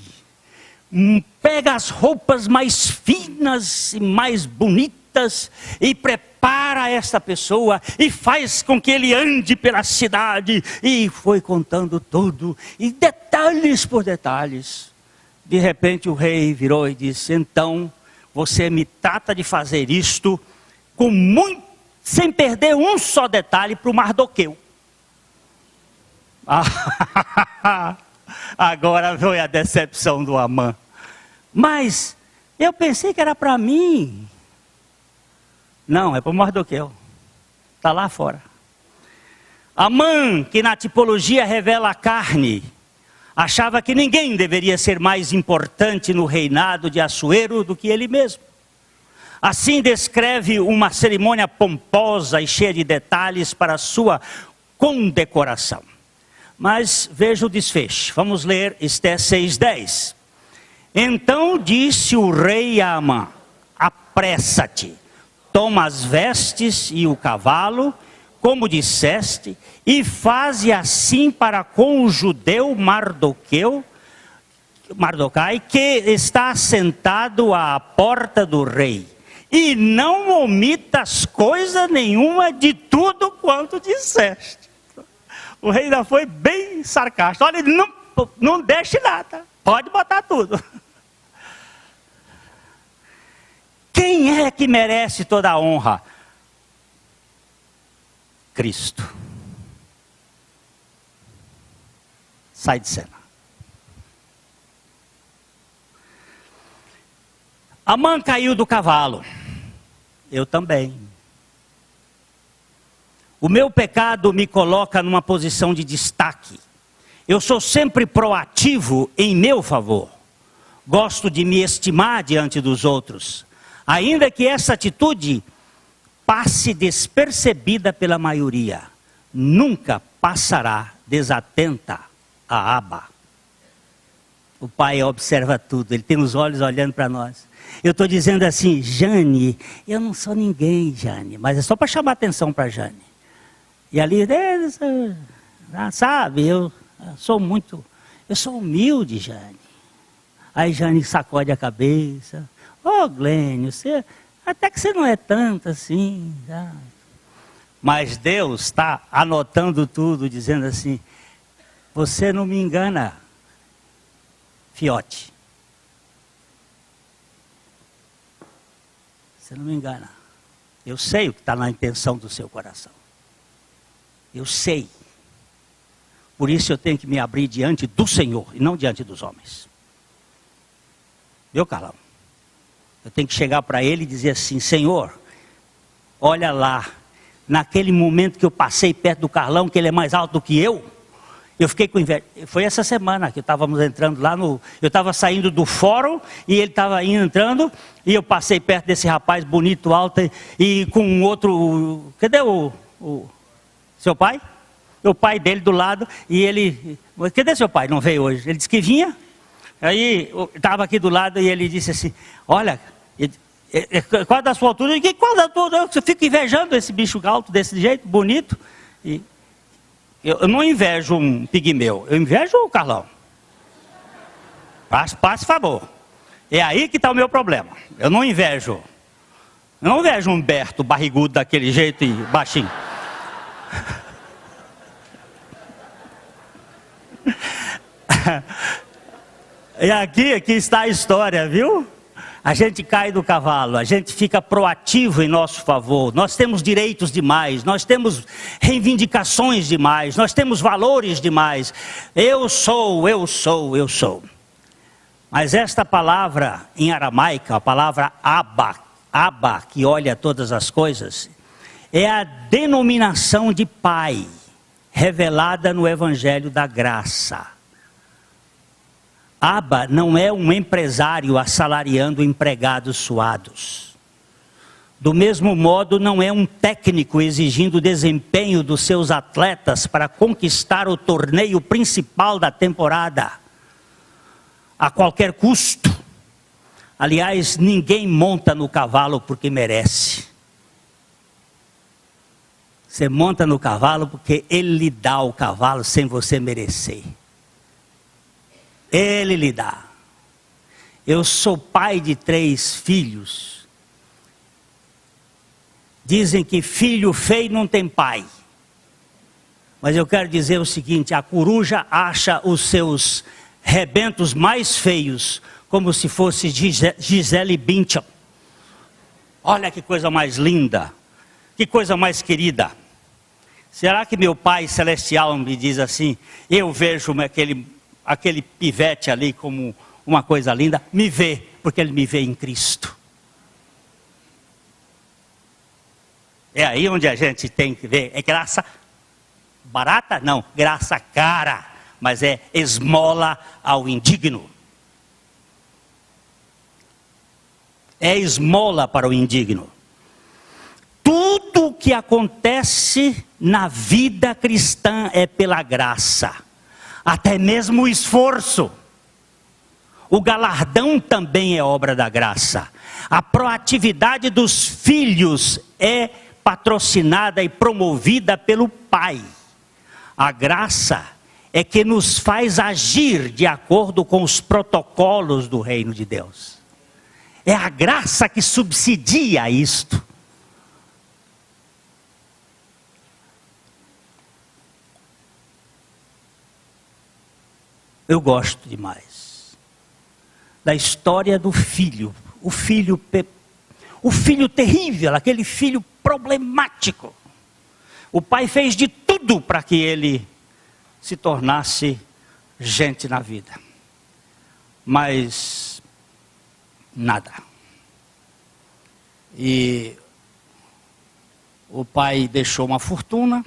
pega as roupas mais finas e mais bonitas e prepara esta pessoa e faz com que ele ande pela cidade. E foi contando tudo, e detalhes por detalhes. De repente o rei virou e disse, então você me trata de fazer isto com muito, sem perder um só detalhe para o Mardoqueu. Agora foi a decepção do Amã. Mas eu pensei que era para mim. Não, é para o Mardoqueu. Está lá fora. Amã, que na tipologia revela a carne, achava que ninguém deveria ser mais importante no reinado de Assuero do que ele mesmo. Assim descreve uma cerimônia pomposa e cheia de detalhes para sua condecoração. Mas veja o desfecho. Vamos ler Esther 6,10. Então disse o rei a Amã, apressa-te, toma as vestes e o cavalo, como disseste, e faze assim para com o judeu Mardocai, que está sentado à porta do rei. E não omitas coisa nenhuma de tudo quanto disseste. O rei ainda foi bem sarcástico. Olha, não deixe nada, pode botar tudo. Quem é que merece toda a honra? Cristo. Sai de cena. Amã caiu do cavalo. Eu também. O meu pecado me coloca numa posição de destaque. Eu sou sempre proativo em meu favor. Gosto de me estimar diante dos outros. Ainda que essa atitude passe despercebida pela maioria, nunca passará desatenta a aba. O Pai observa tudo, Ele tem os olhos olhando para nós. Eu estou dizendo assim, Jane, eu não sou ninguém, Jane, mas é só para chamar atenção para Jane. E ali, sabe, eu sou humilde, Jane. Aí Jane sacode a cabeça. Ô Glênio, até que você não é tanto assim. Tá? Mas Deus está anotando tudo, dizendo assim, você não me engana, fiote. Você não me engana. Eu sei o que está na intenção do seu coração. Eu sei. Por isso eu tenho que me abrir diante do Senhor e não diante dos homens. Viu, Carlão? Eu tenho que chegar para ele e dizer assim, Senhor, olha lá, naquele momento que eu passei perto do Carlão, que ele é mais alto do que eu fiquei com inveja. Foi essa semana que estávamos entrando lá no... Eu estava saindo do fórum e ele estava entrando e eu passei perto desse rapaz bonito, alto e com um outro... Cadê o seu pai? O pai dele do lado e ele... Cadê seu pai? Não veio hoje. Ele disse que vinha. Aí estava aqui do lado e ele disse assim, olha, qual da sua altura? Eu disse, qual da altura? Eu fico invejando esse bicho alto desse jeito, bonito. E eu não invejo um pigmeu, eu invejo o Carlão. Passe favor. É aí que está o meu problema. Eu não invejo um Humberto barrigudo daquele jeito e baixinho. E aqui está a história, viu? A gente cai do cavalo, a gente fica proativo em nosso favor, nós temos direitos demais, nós temos reivindicações demais, nós temos valores demais. Eu sou. Mas esta palavra em aramaica, a palavra Abba, que olha todas as coisas, é a denominação de pai, revelada no Evangelho da Graça. Abba não é um empresário assalariando empregados suados. Do mesmo modo, não é um técnico exigindo o desempenho dos seus atletas para conquistar o torneio principal da temporada, a qualquer custo. Aliás, ninguém monta no cavalo porque merece. Você monta no cavalo porque ele lhe dá o cavalo sem você merecer. Ele lhe dá. Eu sou pai de 3 filhos. Dizem que filho feio não tem pai. Mas eu quero dizer o seguinte, a coruja acha os seus rebentos mais feios, como se fosse Gisele Bündchen. Olha que coisa mais linda, que coisa mais querida. Será que meu Pai Celestial me diz assim, eu vejo aquele pivete ali como uma coisa linda, me vê, porque ele me vê em Cristo. É aí onde a gente tem que ver, é graça barata? Não, graça cara, mas é esmola ao indigno. É esmola para o indigno. Tudo o que acontece na vida cristã é pela graça. Até mesmo o esforço. O galardão também é obra da graça. A proatividade dos filhos é patrocinada e promovida pelo Pai. A graça é que nos faz agir de acordo com os protocolos do reino de Deus. É a graça que subsidia isto. Eu gosto demais da história do filho, o filho terrível, aquele filho problemático. O pai fez de tudo para que ele se tornasse gente na vida, mas nada. E o pai deixou uma fortuna,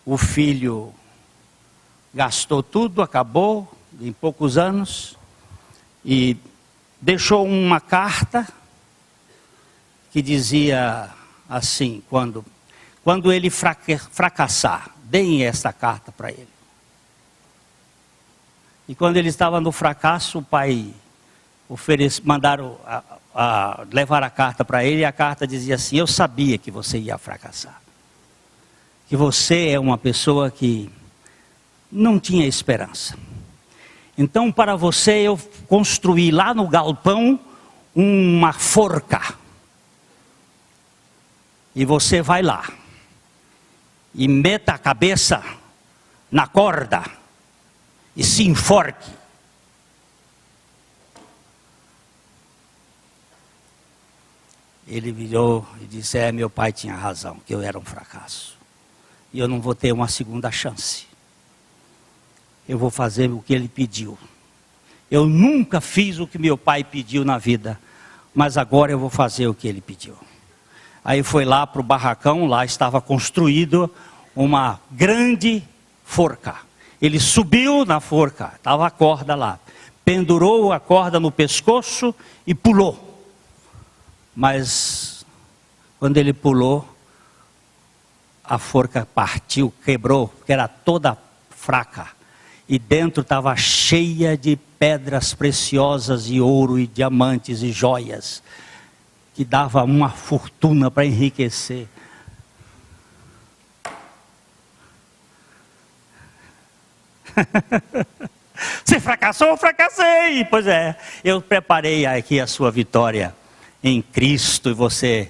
o filho gastou tudo, acabou em poucos anos, e deixou uma carta que dizia assim, quando ele fracassar, deem esta carta para ele. E quando ele estava no fracasso, o pai mandaram levar a carta para ele, e a carta dizia assim, eu sabia que você ia fracassar. Que você é uma pessoa que não tinha esperança. Então, para você, eu construí lá no galpão uma forca. E você vai lá e meta a cabeça na corda e se enforque. Ele virou e disse: meu pai tinha razão, que eu era um fracasso. E eu não vou ter uma segunda chance. Eu vou fazer o que ele pediu. Eu nunca fiz o que meu pai pediu na vida, mas agora eu vou fazer o que ele pediu. Aí foi lá para o barracão, lá estava construído uma grande forca. Ele subiu na forca, estava a corda lá. Pendurou a corda no pescoço e pulou. Mas quando ele pulou, a forca partiu, quebrou, porque era toda fraca. E dentro estava cheia de pedras preciosas e ouro e diamantes e joias, que dava uma fortuna para enriquecer. Você fracassou? Eu fracassei. Pois é, eu preparei aqui a sua vitória em Cristo, e você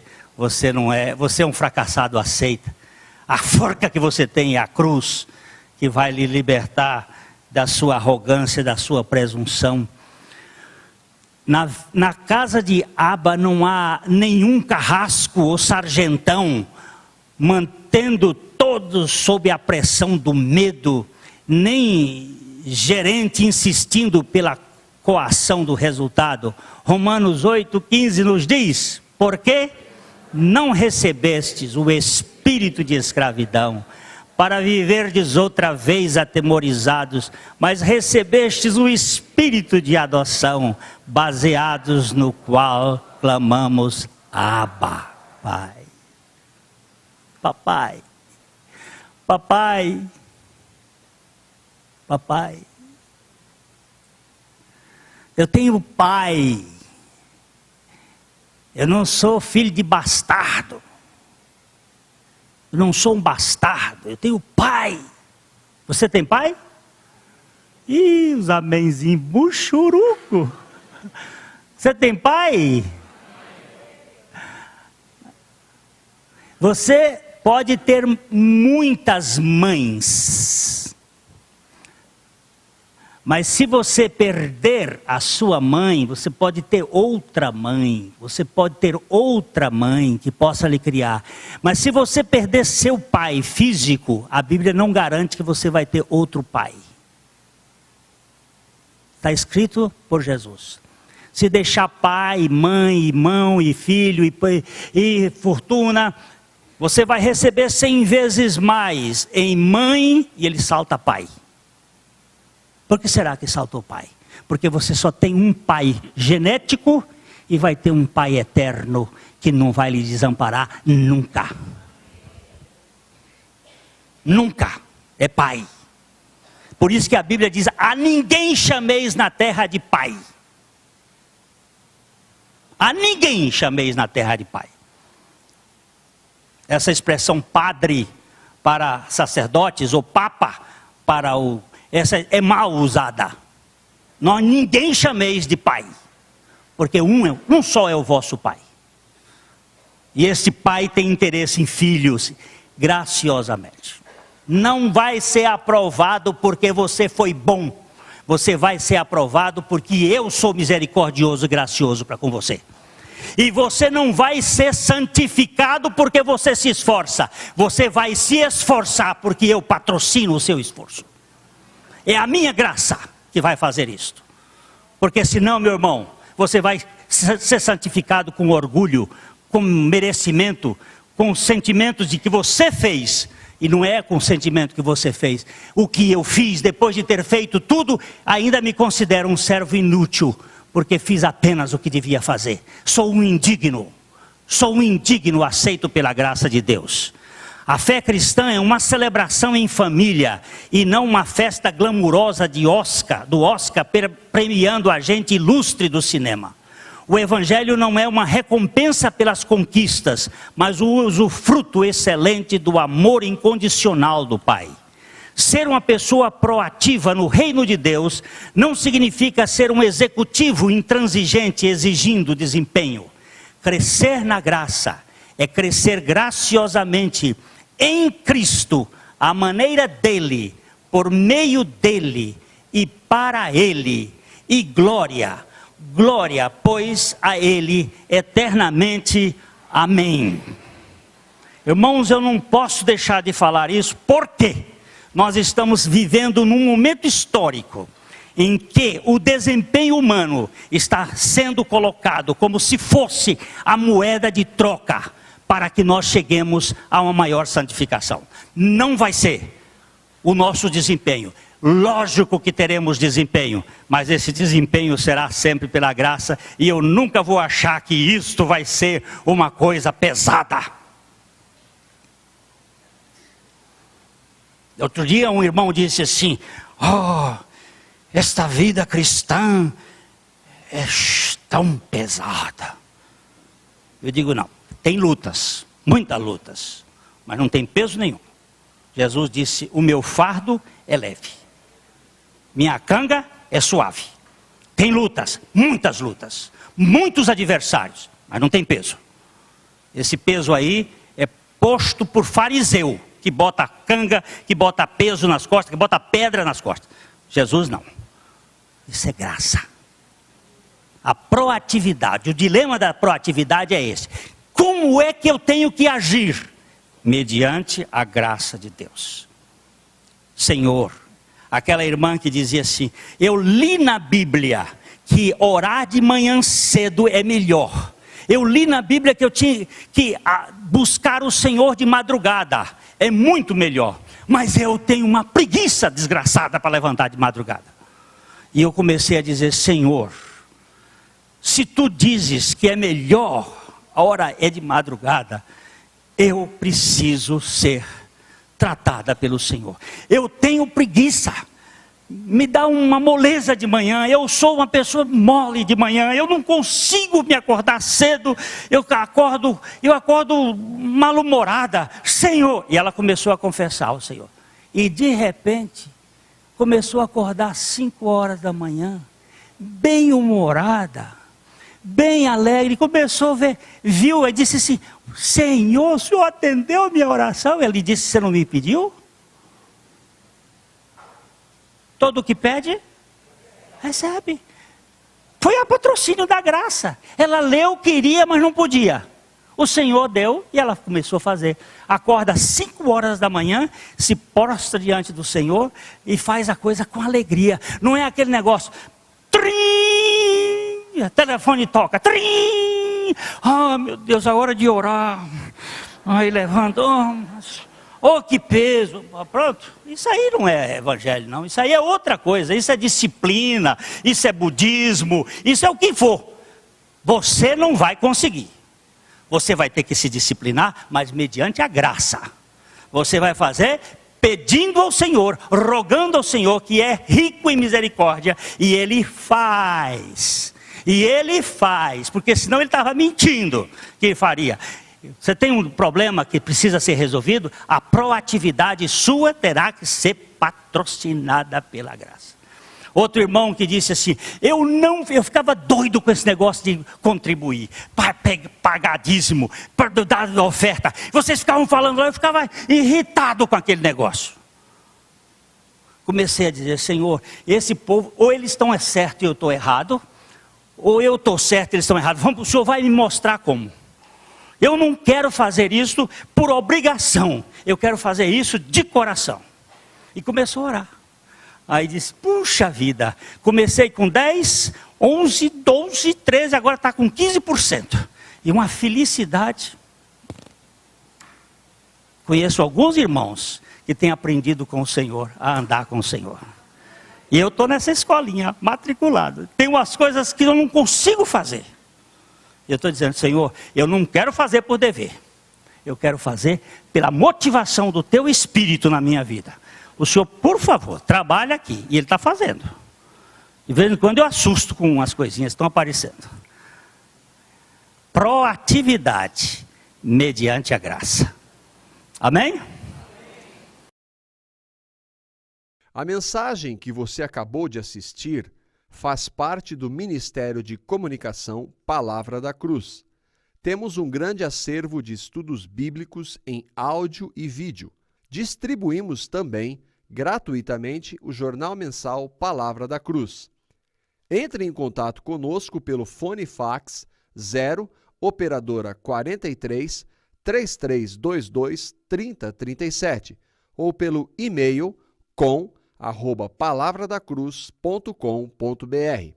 é um fracassado, aceita. A forca que você tem é a cruz, que vai lhe libertar da sua arrogância, da sua presunção. Na casa de Aba não há nenhum carrasco ou sargentão mantendo todos sob a pressão do medo, nem gerente insistindo pela coação do resultado. Romanos 8,15 nos diz: porque não recebestes o espírito de escravidão para viverdes outra vez atemorizados, mas recebestes o espírito de adoção, baseados no qual clamamos: Abba, Pai. Papai, papai, papai. Eu tenho pai. Eu não sou filho de bastardo. Eu não sou um bastardo, eu tenho pai. Você tem pai? Ih, os amenzinhos buchuruco. Você tem pai? Você pode ter muitas mães, mas se você perder a sua mãe, você pode ter outra mãe. Você pode ter outra mãe que possa lhe criar. Mas se você perder seu pai físico, a Bíblia não garante que você vai ter outro pai. Está escrito por Jesus. Se deixar pai, mãe, irmão e filho e fortuna, você vai receber 100 vezes mais em mãe, e ele salta pai. Por que será que saltou pai? Porque você só tem um pai genético e vai ter um pai eterno que não vai lhe desamparar nunca. Nunca é pai. Por isso que a Bíblia diz: a ninguém chameis na terra de pai. A ninguém chameis na terra de pai. Essa expressão padre para sacerdotes ou papa para essa é mal usada. Nós ninguém chameis de pai, porque um só é o vosso pai. E esse pai tem interesse em filhos, graciosamente. Não vai ser aprovado porque você foi bom. Você vai ser aprovado porque eu sou misericordioso e gracioso para com você. E você não vai ser santificado porque você se esforça. Você vai se esforçar porque eu patrocino o seu esforço. É a minha graça que vai fazer isto. Porque senão, meu irmão, você vai ser santificado com orgulho, com merecimento, com sentimentos de que você fez. E não é com o sentimento que você fez. O que eu fiz depois de ter feito tudo, ainda me considero um servo inútil, porque fiz apenas o que devia fazer. Sou um indigno aceito pela graça de Deus. A fé cristã é uma celebração em família e não uma festa glamurosa do Oscar premiando a gente ilustre do cinema. O evangelho não é uma recompensa pelas conquistas, mas o usufruto excelente do amor incondicional do Pai. Ser uma pessoa proativa no reino de Deus não significa ser um executivo intransigente exigindo desempenho. Crescer na graça é crescer graciosamente em Cristo, à maneira dele, por meio dele e para ele. E glória, glória, pois a ele eternamente. Amém. Irmãos, eu não posso deixar de falar isso, porque nós estamos vivendo num momento histórico em que o desempenho humano está sendo colocado como se fosse a moeda de troca para que nós cheguemos a uma maior santificação. Não vai ser o nosso desempenho. Lógico que teremos desempenho, mas esse desempenho será sempre pela graça, e eu nunca vou achar que isto vai ser uma coisa pesada. Outro dia um irmão disse assim: esta vida cristã é tão pesada. Eu digo, não, tem lutas, muitas lutas, mas não tem peso nenhum. Jesus disse: o meu fardo é leve, minha canga é suave. Tem lutas, muitos adversários, mas não tem peso. Esse peso aí é posto por fariseu, que bota canga, que bota peso nas costas, que bota pedra nas costas. Jesus não. Isso é graça. A proatividade, o dilema da proatividade é esse. Como é que eu tenho que agir? Mediante a graça de Deus. Senhor, aquela irmã que dizia assim: eu li na Bíblia que orar de manhã cedo é melhor. Eu li na Bíblia que eu tinha que buscar o Senhor de madrugada. É muito melhor. Mas eu tenho uma preguiça desgraçada para levantar de madrugada. E eu comecei a dizer: Senhor, se tu dizes que é melhor, a hora é de madrugada, eu preciso ser tratada pelo Senhor. Eu tenho preguiça. Me dá uma moleza de manhã, eu sou uma pessoa mole de manhã, eu não consigo me acordar cedo, eu acordo mal-humorada, Senhor. E ela começou a confessar ao Senhor. E de repente, começou a acordar às 5 horas da manhã, bem humorada, bem alegre, começou a ver, viu, e disse assim: Senhor, o Senhor atendeu a minha oração? Ele disse: você não me pediu? Todo o que pede, recebe. Foi a patrocínio da graça. Ela leu, queria, mas não podia. O Senhor deu e ela começou a fazer. Acorda às 5 horas da manhã, se prostra diante do Senhor e faz a coisa com alegria. Não é aquele negócio, trim, o telefone toca, trim, meu Deus, a hora de orar. Aí levanta, que peso, pronto. Isso aí não é evangelho não, isso aí é outra coisa, isso é disciplina, isso é budismo, isso é o que for. Você não vai conseguir, você vai ter que se disciplinar, mas mediante a graça. Você vai fazer pedindo ao Senhor, rogando ao Senhor, que é rico em misericórdia, e Ele faz, porque senão Ele estava mentindo que Ele faria. Você tem um problema que precisa ser resolvido, a proatividade sua terá que ser patrocinada pela graça. Outro irmão que disse assim: eu ficava doido com esse negócio de contribuir, pagar dízimo, dar oferta. Vocês ficavam falando lá, eu ficava irritado com aquele negócio. Comecei a dizer: Senhor, esse povo, ou eles estão certos e eu estou errado, ou eu estou certo e eles estão errados. O Senhor vai me mostrar como. Eu não quero fazer isso por obrigação, eu quero fazer isso de coração. E começou a orar. Aí disse: puxa vida, comecei com 10, 11, 12, 13, agora está com 15%. E uma felicidade. Conheço alguns irmãos que têm aprendido com o Senhor, a andar com o Senhor. E eu estou nessa escolinha, matriculado. Tem umas coisas que eu não consigo fazer. Eu estou dizendo: Senhor, eu não quero fazer por dever. Eu quero fazer pela motivação do Teu Espírito na minha vida. O Senhor, por favor, trabalha aqui. E Ele está fazendo. De vez em quando eu assusto com umas coisinhas que estão aparecendo. Proatividade mediante a graça. Amém? A mensagem que você acabou de assistir faz parte do Ministério de Comunicação Palavra da Cruz. Temos um grande acervo de estudos bíblicos em áudio e vídeo. Distribuímos também, gratuitamente, o jornal mensal Palavra da Cruz. Entre em contato conosco pelo fone fax 0 operadora 43 3322 3037 ou pelo e-mail com@palavradacruz.com.br.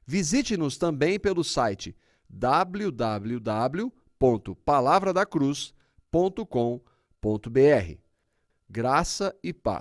Visite-nos também pelo site www.palavradacruz.com.br. Graça e paz.